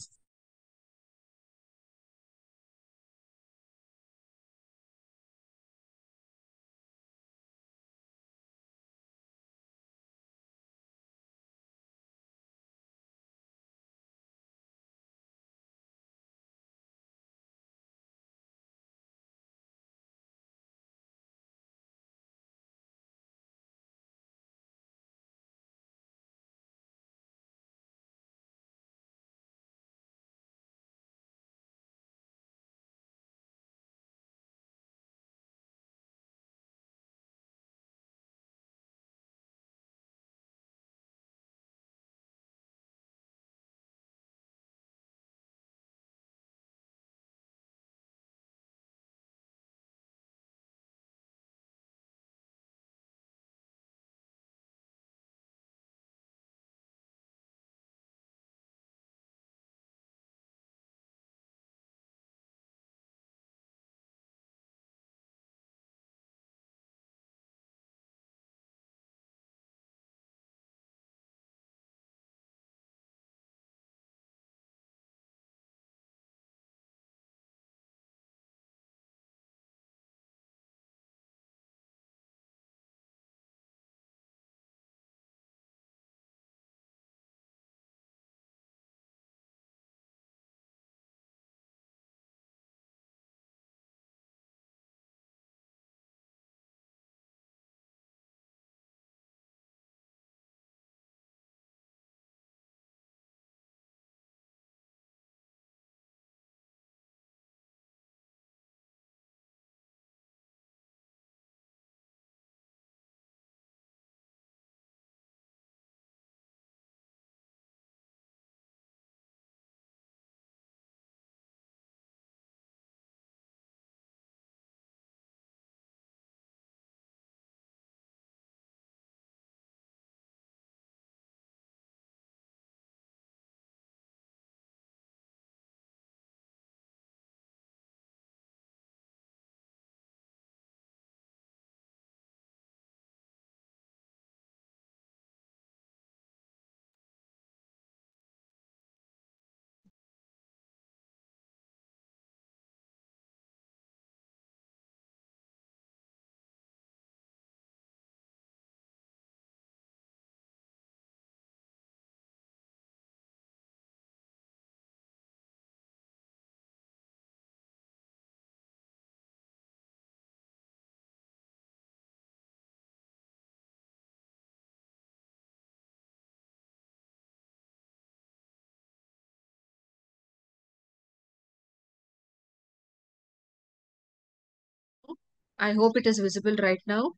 I hope it is visible right now.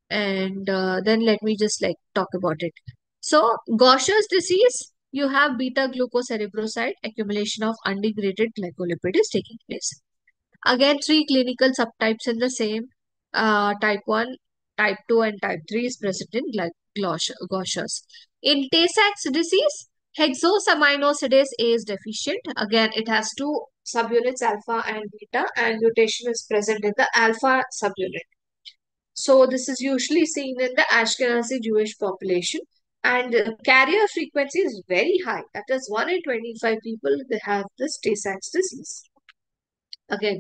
And then let me just like talk about it. So, Gaucher's disease, you have beta glucocerebroside accumulation of undegraded glycolipid is taking place. Again, three clinical subtypes in the same type 1, type 2, and type 3 is present in Gaucher's. In Tay-Sachs disease, hexosaminosidase A is deficient. Again, it has two subunits alpha and beta, and mutation is present in the alpha subunit. So this is usually seen in the Ashkenazi Jewish population, and carrier frequency is very high. That is 1 in 25 people they have this Tay-Sachs disease. Again,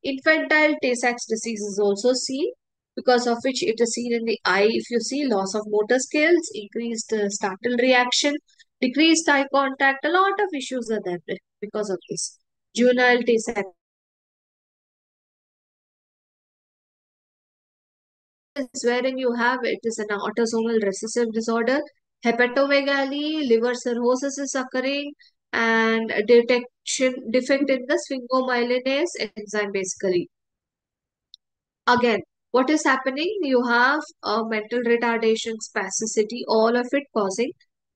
infantile Tay-Sachs disease is also seen, because of which it is seen in the eye. If you see loss of motor skills, increased startle reaction, decreased eye contact, a lot of issues are there because of this. Juvenile Tay-Sachs is wherein you have it is an autosomal recessive disorder, hepatomegaly, liver cirrhosis is occurring, and detection defect in the sphingomyelinase enzyme basically. Again, what is happening? You have a mental retardation, spasticity, all of it causing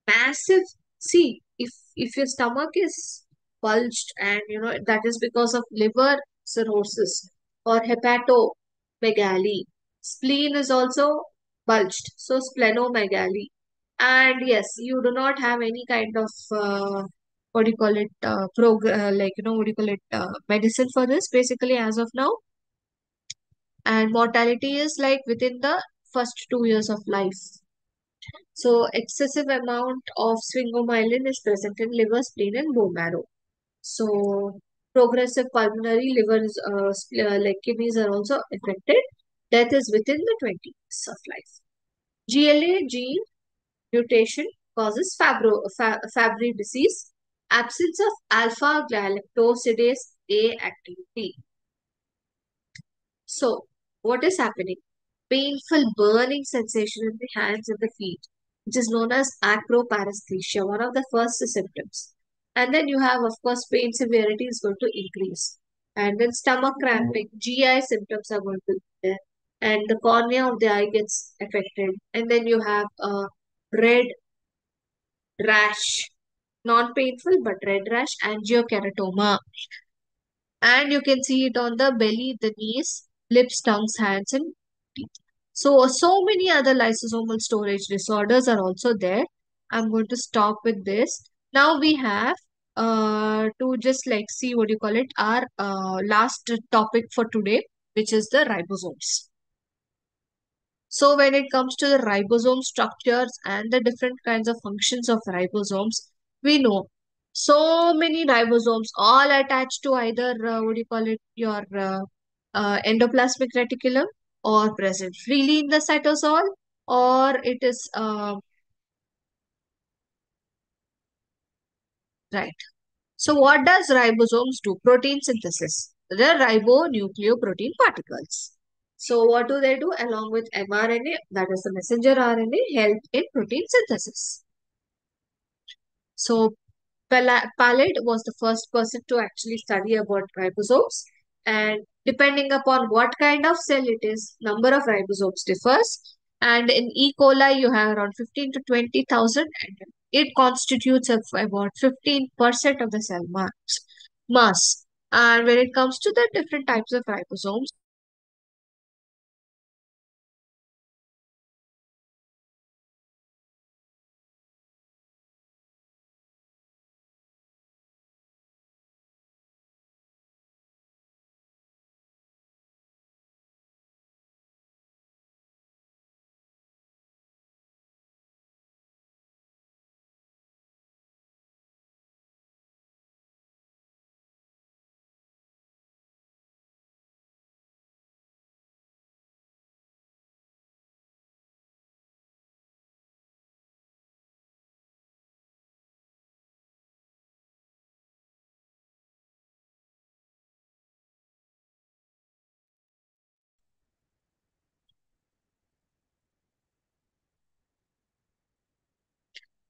massive. See, if your stomach is bulged, and that is because of liver cirrhosis or hepatomegaly. Spleen is also bulged, so splenomegaly. And yes, you do not have any kind of what do you call it? Like what do you call it? Medicine for this basically as of now, and mortality is like within the first 2 years of life. So excessive amount of sphingomyelin is present in liver, spleen, and bone marrow. So progressive pulmonary liver like kidneys are also affected. Death is within the 20 years of life. GLA gene mutation causes Fabry disease. Absence of alpha galactosidase A activity. So, what is happening? Painful burning sensation in the hands and the feet, which is known as acroparesthesia, one of the first symptoms. And then you have, of course, pain severity is going to increase. And then stomach cramping, GI symptoms are going to be there. And the cornea of the eye gets affected. And then you have a red rash, non-painful but red rash, angiokeratoma. And you can see it on the belly, the knees, lips, tongues, hands, and teeth. So many other lysosomal storage disorders are also there. I'm going to stop with this. Now we have to just like see what you call it, our last topic for today, which is the ribosomes. So when it comes to the ribosome structures and the different kinds of functions of ribosomes, we know so many ribosomes all attached to either what do you call it, your endoplasmic reticulum, or present freely in the cytosol, or it is right. So what does ribosomes do? Protein synthesis. The ribonucleoprotein particles. So what do they do? Along with mRNA, that is the messenger RNA, help in protein synthesis. So Palade was the first person to actually study about ribosomes, and depending upon what kind of cell it is, number of ribosomes differs. And in E. coli, you have around 15 to 20,000, and it constitutes of about 15% of the cell mass. And when it comes to the different types of ribosomes,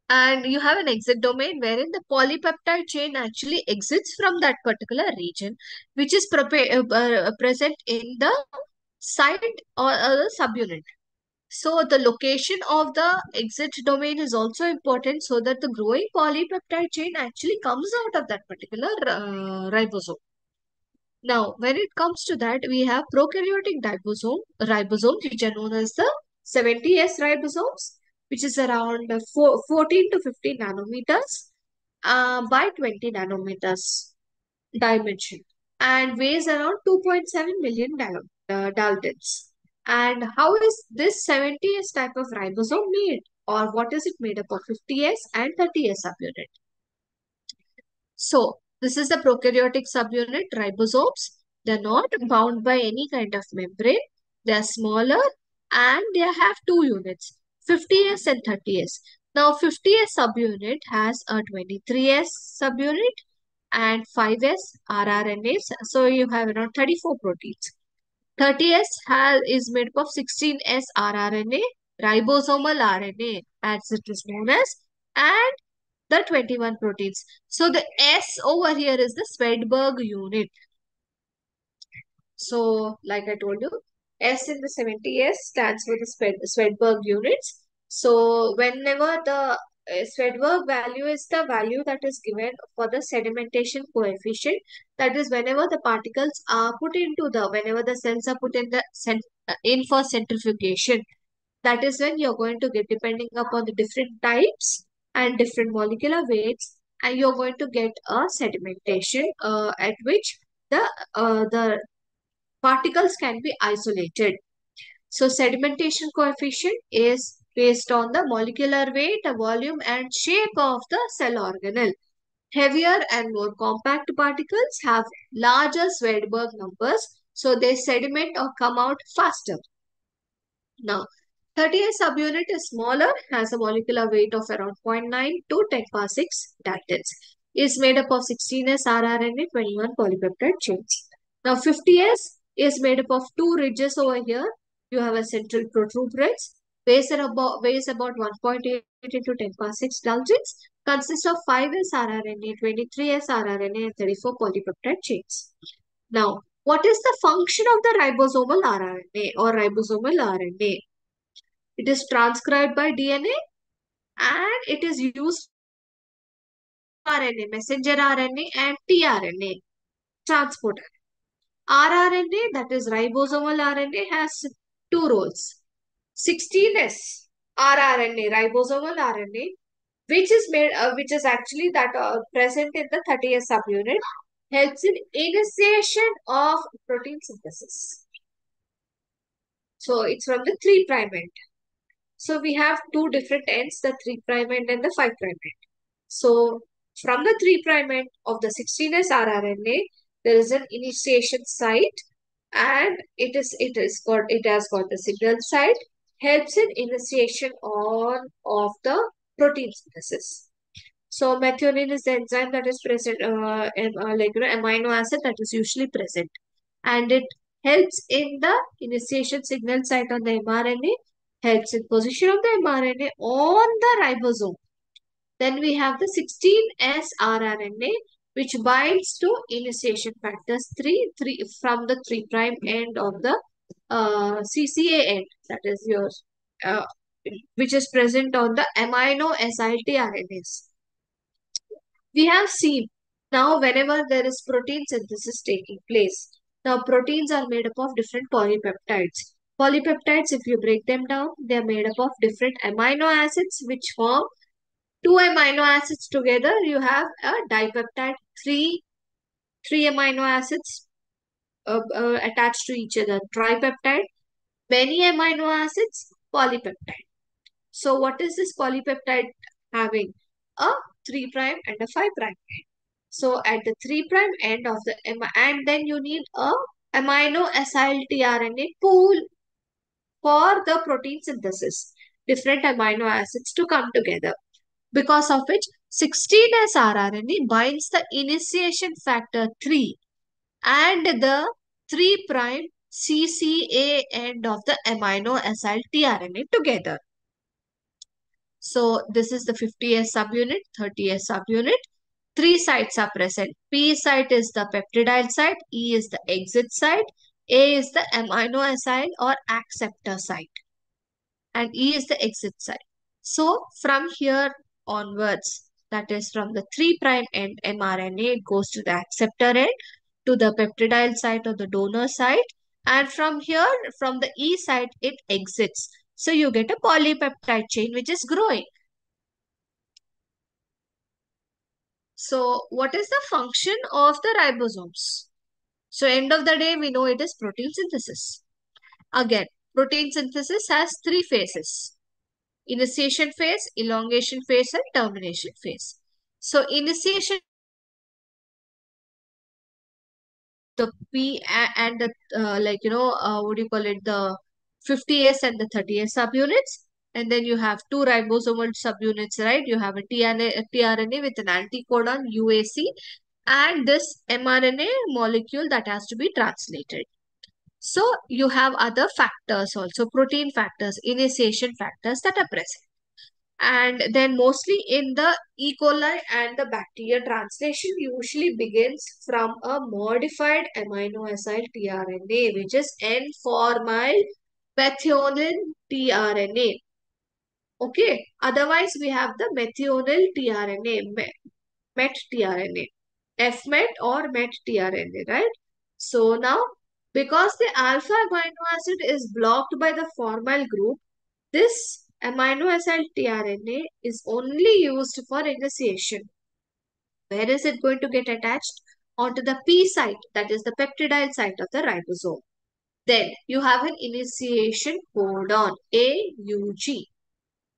and you have an exit domain wherein the polypeptide chain actually exits from that particular region, which is present in the site or the subunit. So the location of the exit domain is also important so that the growing polypeptide chain actually comes out of that particular ribosome. Now, when it comes to that, we have prokaryotic ribosomes, which are known as the 70S ribosomes, which is around 14 to 15 nanometers by 20 nanometers dimension and weighs around 2.7 million daltons. And how is this 70S type of ribosome made? Or what is it made up of? 50S and 30S subunit. So, this is the prokaryotic subunit ribosomes. They're not bound by any kind of membrane. They are smaller and they have two units, 50S and 30S. Now, 50S subunit has a 23S subunit and 5S rRNAs. So, you have around 34 proteins. 30S is made up of 16S rRNA, ribosomal RNA, as it is known as, and the 21 proteins. So the S over here is the Swedberg unit. So like I told you, S in the 70S stands for the Swedberg units. So whenever the Swedberg value is the value that is given for the sedimentation coefficient, that is whenever the particles are put into whenever the cells are put in in for centrifugation, that is when you're going to get, depending upon the different types and different molecular weights, and you're going to get a sedimentation at which the particles can be isolated. So sedimentation coefficient is based on the molecular weight, volume, and shape of the cell organelle. Heavier and more compact particles have larger Swedberg numbers, so they sediment or come out faster. Now, 30S subunit is smaller, has a molecular weight of around 0.9 to 10 power 6 daltons. Is made up of 16S rRNA, 21 polypeptide chains. Now, 50S is made up of two ridges over here. You have a central protuberance, weighs about 1.8 into 10 power 6 daltons, consists of 5S rRNA, 23S rRNA, and 34 polypeptide chains. Now, what is the function of the ribosomal RNA or ribosomal RNA? It is transcribed by DNA and it is used RNA, messenger RNA and tRNA, transport rRNA, that is ribosomal RNA, has two roles. 16S rRNA, ribosomal RNA, which is actually that present in the 30S subunit, helps in initiation of protein synthesis. So it's from the 3' end. So we have two different ends, the 3' end and the 5' end. So from the 3' end of the 16S rRNA, there is an initiation site and it has got the signal site, helps in initiation of the protein synthesis. So methionine is the enzyme that is present, amino acid that is usually present, and it helps in the initiation signal site on the mRNA, helps in position of the mRNA on the ribosome. Then we have the 16S rRNA, which binds to initiation factors 3 from the 3' end of the CCA end, that is yours, which is present on the amino acyl RNAs. We have seen now whenever there is protein synthesis taking place. Now proteins are made up of different polypeptides. Polypeptides, if you break them down, they are made up of different amino acids which form two amino acids together. You have a dipeptide, three amino acids attached to each other. Tripeptide, many amino acids, polypeptide. So what is this polypeptide having? A 3' and a 5' end. So at the 3' end of the and then you need a amino acyl tRNA pool for the protein synthesis. Different amino acids to come together. Because of which 16S rRNA binds the initiation factor 3 and the 3' CCA end of the amino acyl tRNA together. So this is the 50S subunit, 30S subunit. Three sites are present. P site is the peptidyl site, E is the exit site, A is the amino acid or acceptor site, and E is the exit site. So from here onwards, that is from the 3' end mRNA, it goes to the acceptor end, to the peptidyl site or the donor site, and from here, from the E site, it exits. So you get a polypeptide chain which is growing. So what is the function of the ribosomes? So end of the day, we know it is protein synthesis. Again, protein synthesis has three phases: initiation phase, elongation phase, and termination phase. So initiation, the and the what do you call it, the 50S and the 30S subunits, and then you have two ribosomal subunits, right? You have a tRNA with an anticodon UAC, and this mRNA molecule that has to be translated. So you have other factors also, protein factors, initiation factors that are present. And then mostly in the E. coli and the bacteria, translation usually begins from a modified amino acid tRNA, which is N-formyl methionine tRNA. Okay. Otherwise, we have the methionine tRNA, MET tRNA, FMET or MET tRNA, right? So now, because the alpha amino acid is blocked by the formyl group, this amino acid tRNA is only used for initiation. Where is it going to get attached? Onto the P site, that is the peptidyl site of the ribosome. Then you have an initiation codon, AUG.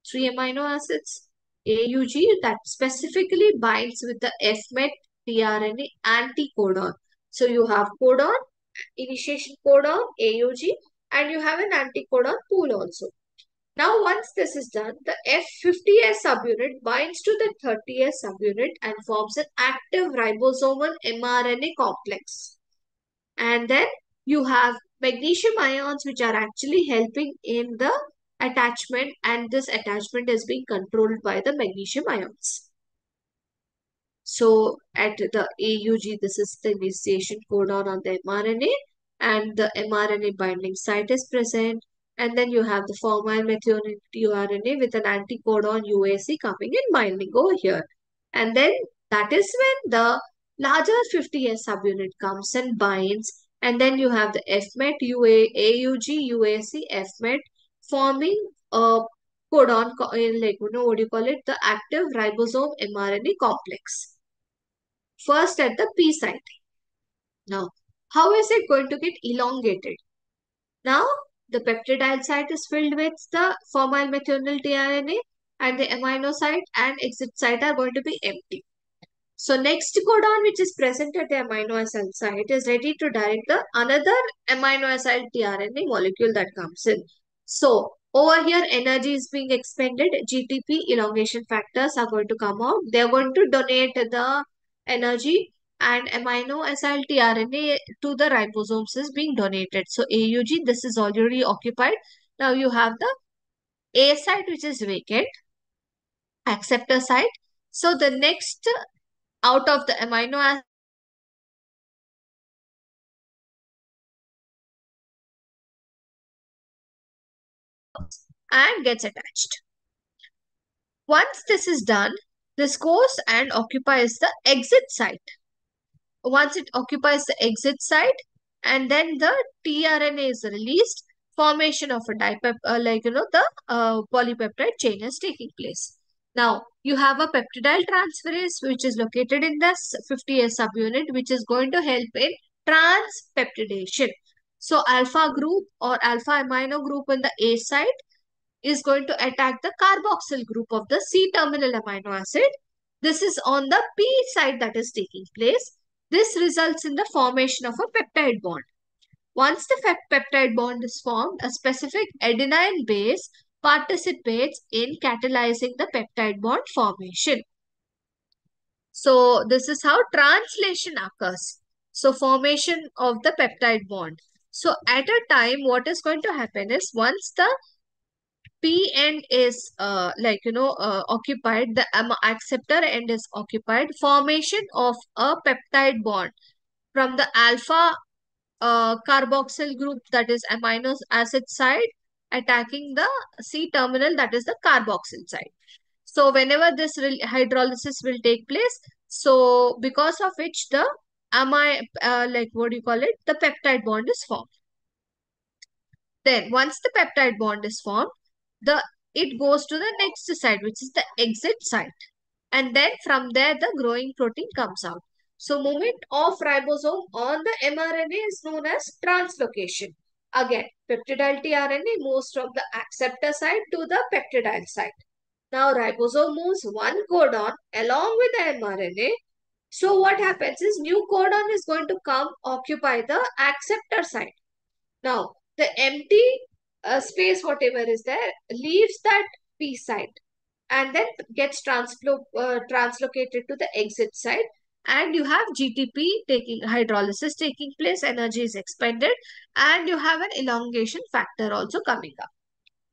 Three amino acids, AUG, that specifically binds with the FMET tRNA anticodon. So you have codon, initiation codon, AUG, and you have an anticodon pool also. Now, once this is done, the F50S subunit binds to the 30S subunit and forms an active ribosomal mRNA complex. And then you have magnesium ions which are actually helping in the attachment, and this attachment is being controlled by the magnesium ions. So at the AUG, this is the initiation codon on the mRNA, and the mRNA binding site is present. And then you have the formyl methionine tRNA with an anticodon UAC coming in binding over here. And then that is when the larger 50S subunit comes and binds. And then you have the FMET AUG UAC FMET forming a codon, what do you call it? The active ribosome mRNA complex. First at the P site. Now, how is it going to get elongated? Now, the peptidyl site is filled with the formyl methionine tRNA, and the amino site and exit site are going to be empty. So next codon which is present at the amino acid site is ready to direct the another amino acid tRNA molecule that comes in. So over here energy is being expended. GTP elongation factors are going to come out. They are going to donate the energy, and amino acid tRNA to the ribosomes is being donated. So AUG, this is already occupied. Now you have the A site which is vacant, acceptor site. So the next out of the amino acid and gets attached. Once this is done, this goes and occupies the exit site. Once it occupies the exit site, and then the tRNA is released, formation of a the polypeptide chain is taking place. Now, you have a peptidyl transferase which is located in the 50S subunit, which is going to help in transpeptidation. So, alpha group or alpha amino group in the A site is going to attack the carboxyl group of the C-terminal amino acid. This is on the P side that is taking place. This results in the formation of a peptide bond. Once the peptide bond is formed, a specific adenine base participates in catalyzing the peptide bond formation. So this is how translation occurs. So formation of the peptide bond. So at a time, what is going to happen is once the P end is occupied, the acceptor end is occupied, formation of a peptide bond from the alpha carboxyl group, that is amino acid side, attacking the C terminal, that is the carboxyl side. So whenever this hydrolysis will take place, so because of which the like what do you call it, the peptide bond is formed. Then once the peptide bond is formed, the it goes to the next side, which is the exit side. And then from there, the growing protein comes out. So movement of ribosome on the mRNA is known as translocation. Again, peptidyl tRNA moves from the acceptor side to the peptidyl side. Now ribosome moves one codon along with the mRNA. So what happens is new codon is going to come occupy the acceptor side. Now, the empty space, whatever is there, leaves that P side and then gets translocated to the exit side. And you have GTP taking hydrolysis taking place, energy is expended, and you have an elongation factor also coming up.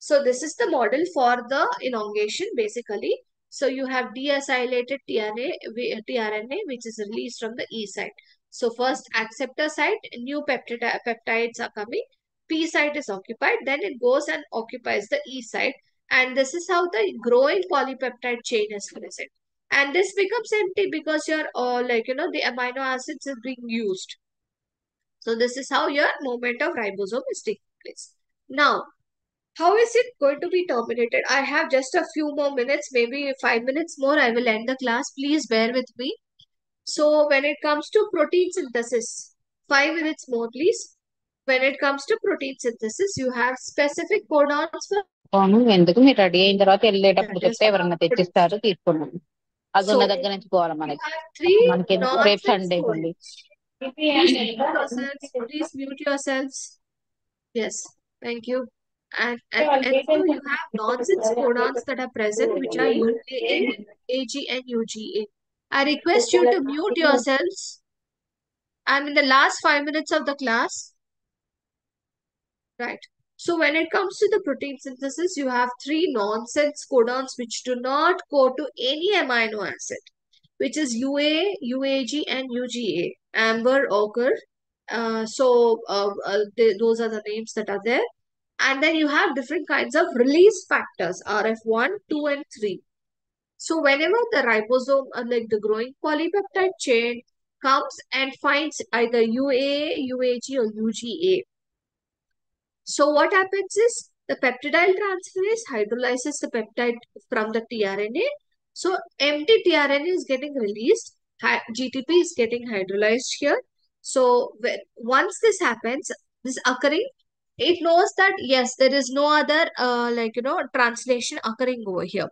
So this is the model for the elongation basically. So you have deacylated tRNA which is released from the E side. So first acceptor side, new peptides are coming. P side is occupied, then it goes and occupies the E side. And this is how the growing polypeptide chain is present. And this becomes empty because your the amino acids is being used. So this is how your movement of ribosome is taking place. Now, how is it going to be terminated? I have just a few more minutes, maybe 5 minutes more. I will end the class. Please bear with me. So when it comes to protein synthesis, 5 minutes more, please. When it comes to protein synthesis, you have specific codons for అవును ఎందుకు మీరు ready అయిన తర్వాత వెళ్ళేటప్పుడు that is చెప్తే ఎవరన్నా proteins. తెచ్చిస్తారు తీసుకున్నాం అది ఉన్న So దగ్గర నుంచి పోవాలి you మనకి have three మనకెందుకు రేపు nonsense సండే అండి codons. Please mute yourselves. Please mute yourselves. Yes, thank you. And so you have nonsense codons that are present, which are UAA, AG, and UGA. I request you to mute yourselves. I'm in the last 5 minutes of the class. Right. So when it comes to the protein synthesis, you have three nonsense codons which do not code to any amino acid, which is UA, UAG, and UGA. Amber, ochre. Those are the names that are there. And then you have different kinds of release factors, RF1, 2, and 3. So whenever the ribosome, like the growing polypeptide chain, comes and finds either UA, UAG, or UGA. So what happens is the peptidyl transferase hydrolyzes the peptide from the tRNA. So empty tRNA is getting released. GTP is getting hydrolyzed here. So once this happens, this occurring, it knows that yes, there is no other translation occurring over here.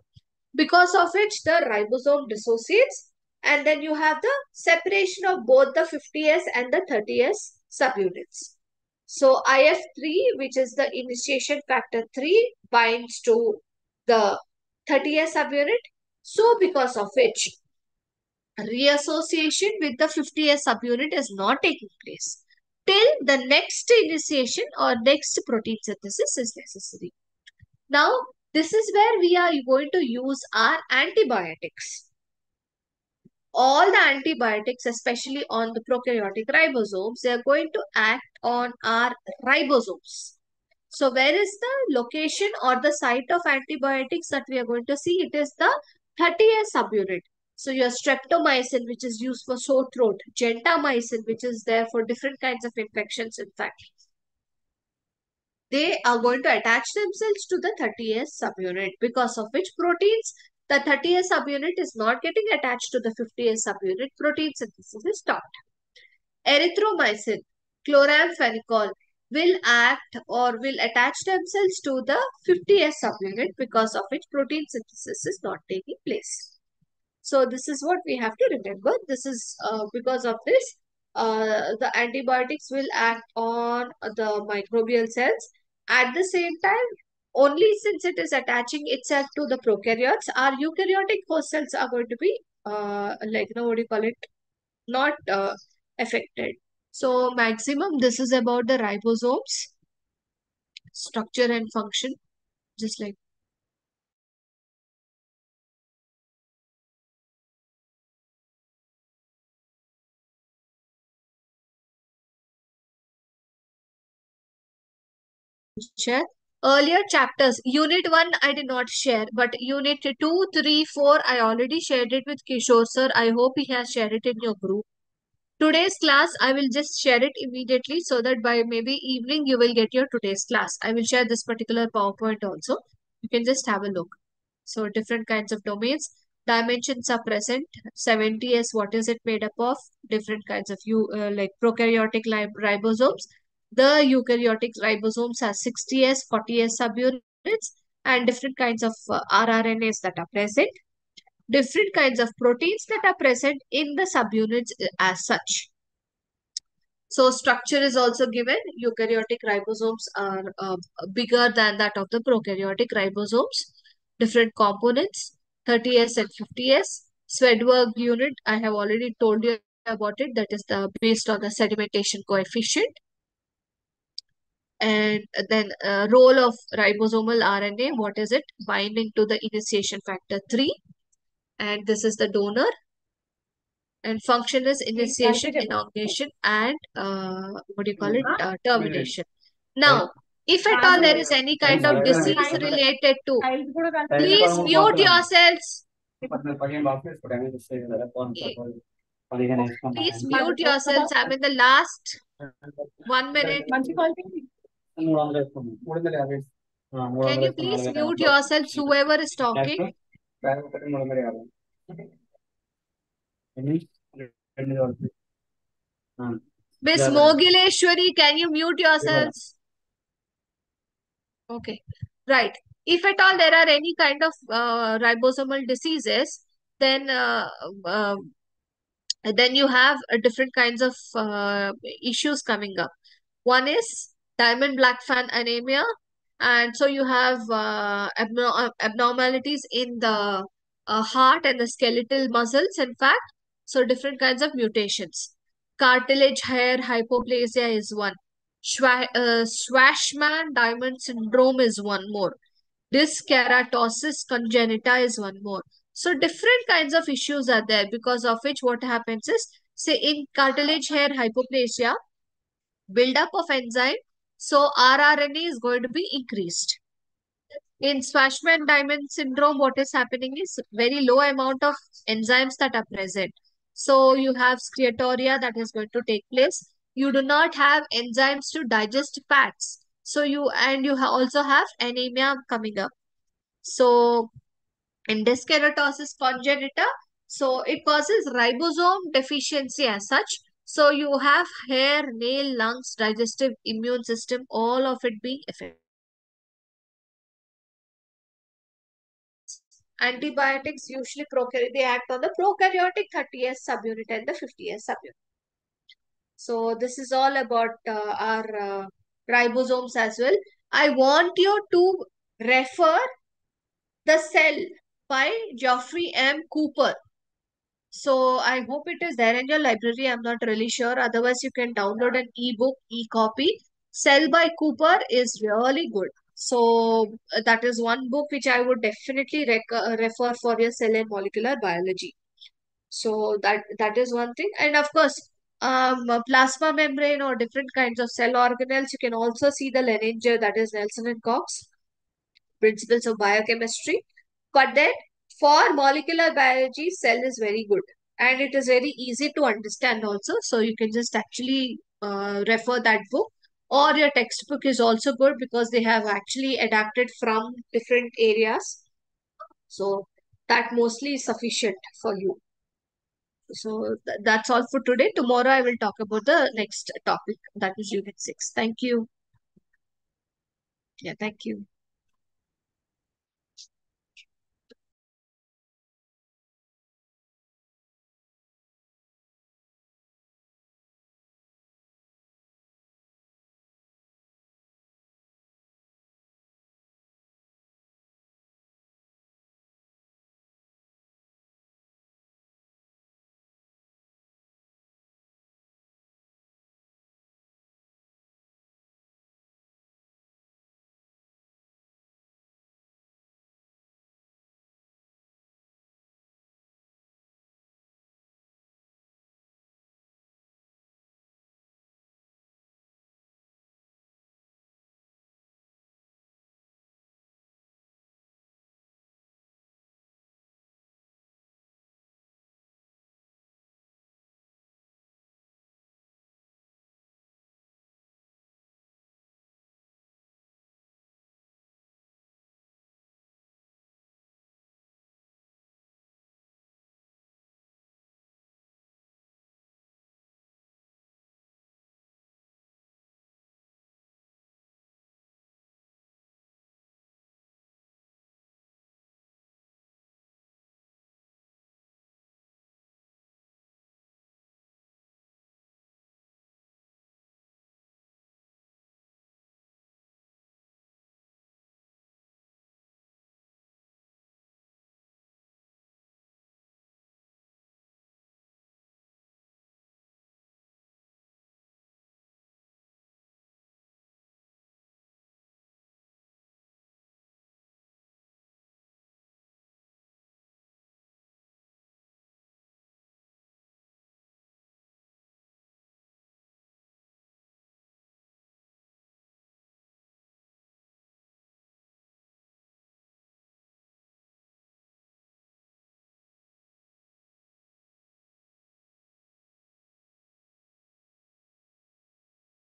Because of which the ribosome dissociates, and then you have the separation of both the 50S and the 30S subunits. So IF3, which is the initiation factor 3, binds to the 30S subunit. So because of which reassociation with the 50S subunit is not taking place till the next initiation or next protein synthesis is necessary. Now, this is where we are going to use our antibiotics. All the antibiotics, especially on the prokaryotic ribosomes, they are going to act on our ribosomes. So where is the location or the site of antibiotics that we are going to see? It is the 30S subunit. So your streptomycin, which is used for sore throat, gentamicin, which is there for different kinds of infections, in fact, they are going to attach themselves to the 30S subunit, because of which proteins, the 30S subunit is not getting attached to the 50S subunit. Protein synthesis is stopped. Erythromycin, chloramphenicol will act or will attach themselves to the 50S subunit, because of which protein synthesis is not taking place. So this is what we have to remember. This is because of this, the antibiotics will act on the microbial cells. At the same time, only since it is attaching itself to the prokaryotes, our eukaryotic host cells are going to be what do you call it? Not affected. So maximum, this is about the ribosomes, structure and function, just like share. Earlier chapters, Unit 1 I did not share, but Unit 2, 3, 4 I already shared it with Kishore sir. I hope he has shared it in your group. Today's class, I will just share it immediately so that by maybe evening you will get your today's class. I will share this particular PowerPoint also. You can just have a look. So different kinds of domains. Dimensions are present. 70S, what is it made up of? Different kinds of like prokaryotic ribosomes. The eukaryotic ribosomes have 60S, 40S subunits, and different kinds of rRNAs that are present. Different kinds of proteins that are present in the subunits as such. So structure is also given. Eukaryotic ribosomes are bigger than that of the prokaryotic ribosomes. Different components, 30S and 50S. Swedberg unit, I have already told you about it. That is based on the sedimentation coefficient. And then role of ribosomal RNA, what is it? Binding to the initiation factor 3. And this is the donor. And function is initiation, elongation, and what do you call it? Termination. Now, if at all there is any kind of disease related to, please mute yourselves. Please mute yourselves. I'm in the last 1 minute. Can you please mute yourselves, whoever is talking? Miss Mogileshwari, can you mute yourselves? Okay, right. If at all there are any kind of ribosomal diseases, then uh, then you have different kinds of issues coming up. One is diamond black fan anemia, and so you have abnormalities in the heart and the skeletal muscles, in fact. So different kinds of mutations. Cartilage hair hypoplasia is one. Schwarzman diamond syndrome is one more. Dyskeratosis congenita is one more. So different kinds of issues are there, because of which what happens is, say in cartilage hair hypoplasia, buildup of enzyme, so rRNA is going to be increased. In Schwarzman diamond syndrome, what is happening is very low amount of enzymes that are present. So you have steatorrhea that is going to take place. You do not have enzymes to digest fats. So you also have anemia coming up. So in dyskeratosis congenita, so it causes ribosome deficiency as such. So you have hair, nail, lungs, digestive, immune system, all of it being affected. Antibiotics usually they act on the prokaryotic 30S subunit and the 50S subunit. So this is all about our ribosomes as well. I want you to refer The Cell by Geoffrey M. Cooper. So I hope it is there in your library. I'm not really sure. Otherwise, you can download an ebook, e-copy. Cell by Cooper is really good. So that is one book which I would definitely refer for your cell and molecular biology. So that is one thing. And of course, plasma membrane or different kinds of cell organelles. You can also see the Leninger, that is Nelson and Cox, Principles of Biochemistry. But then for molecular biology, cell is very good. And it is very easy to understand also. So you can just actually refer that book. Or your textbook is also good because they have actually adapted from different areas. So that mostly is sufficient for you. So that's all for today. Tomorrow I will talk about the next topic, that is Unit 6. Thank you. Yeah, thank you.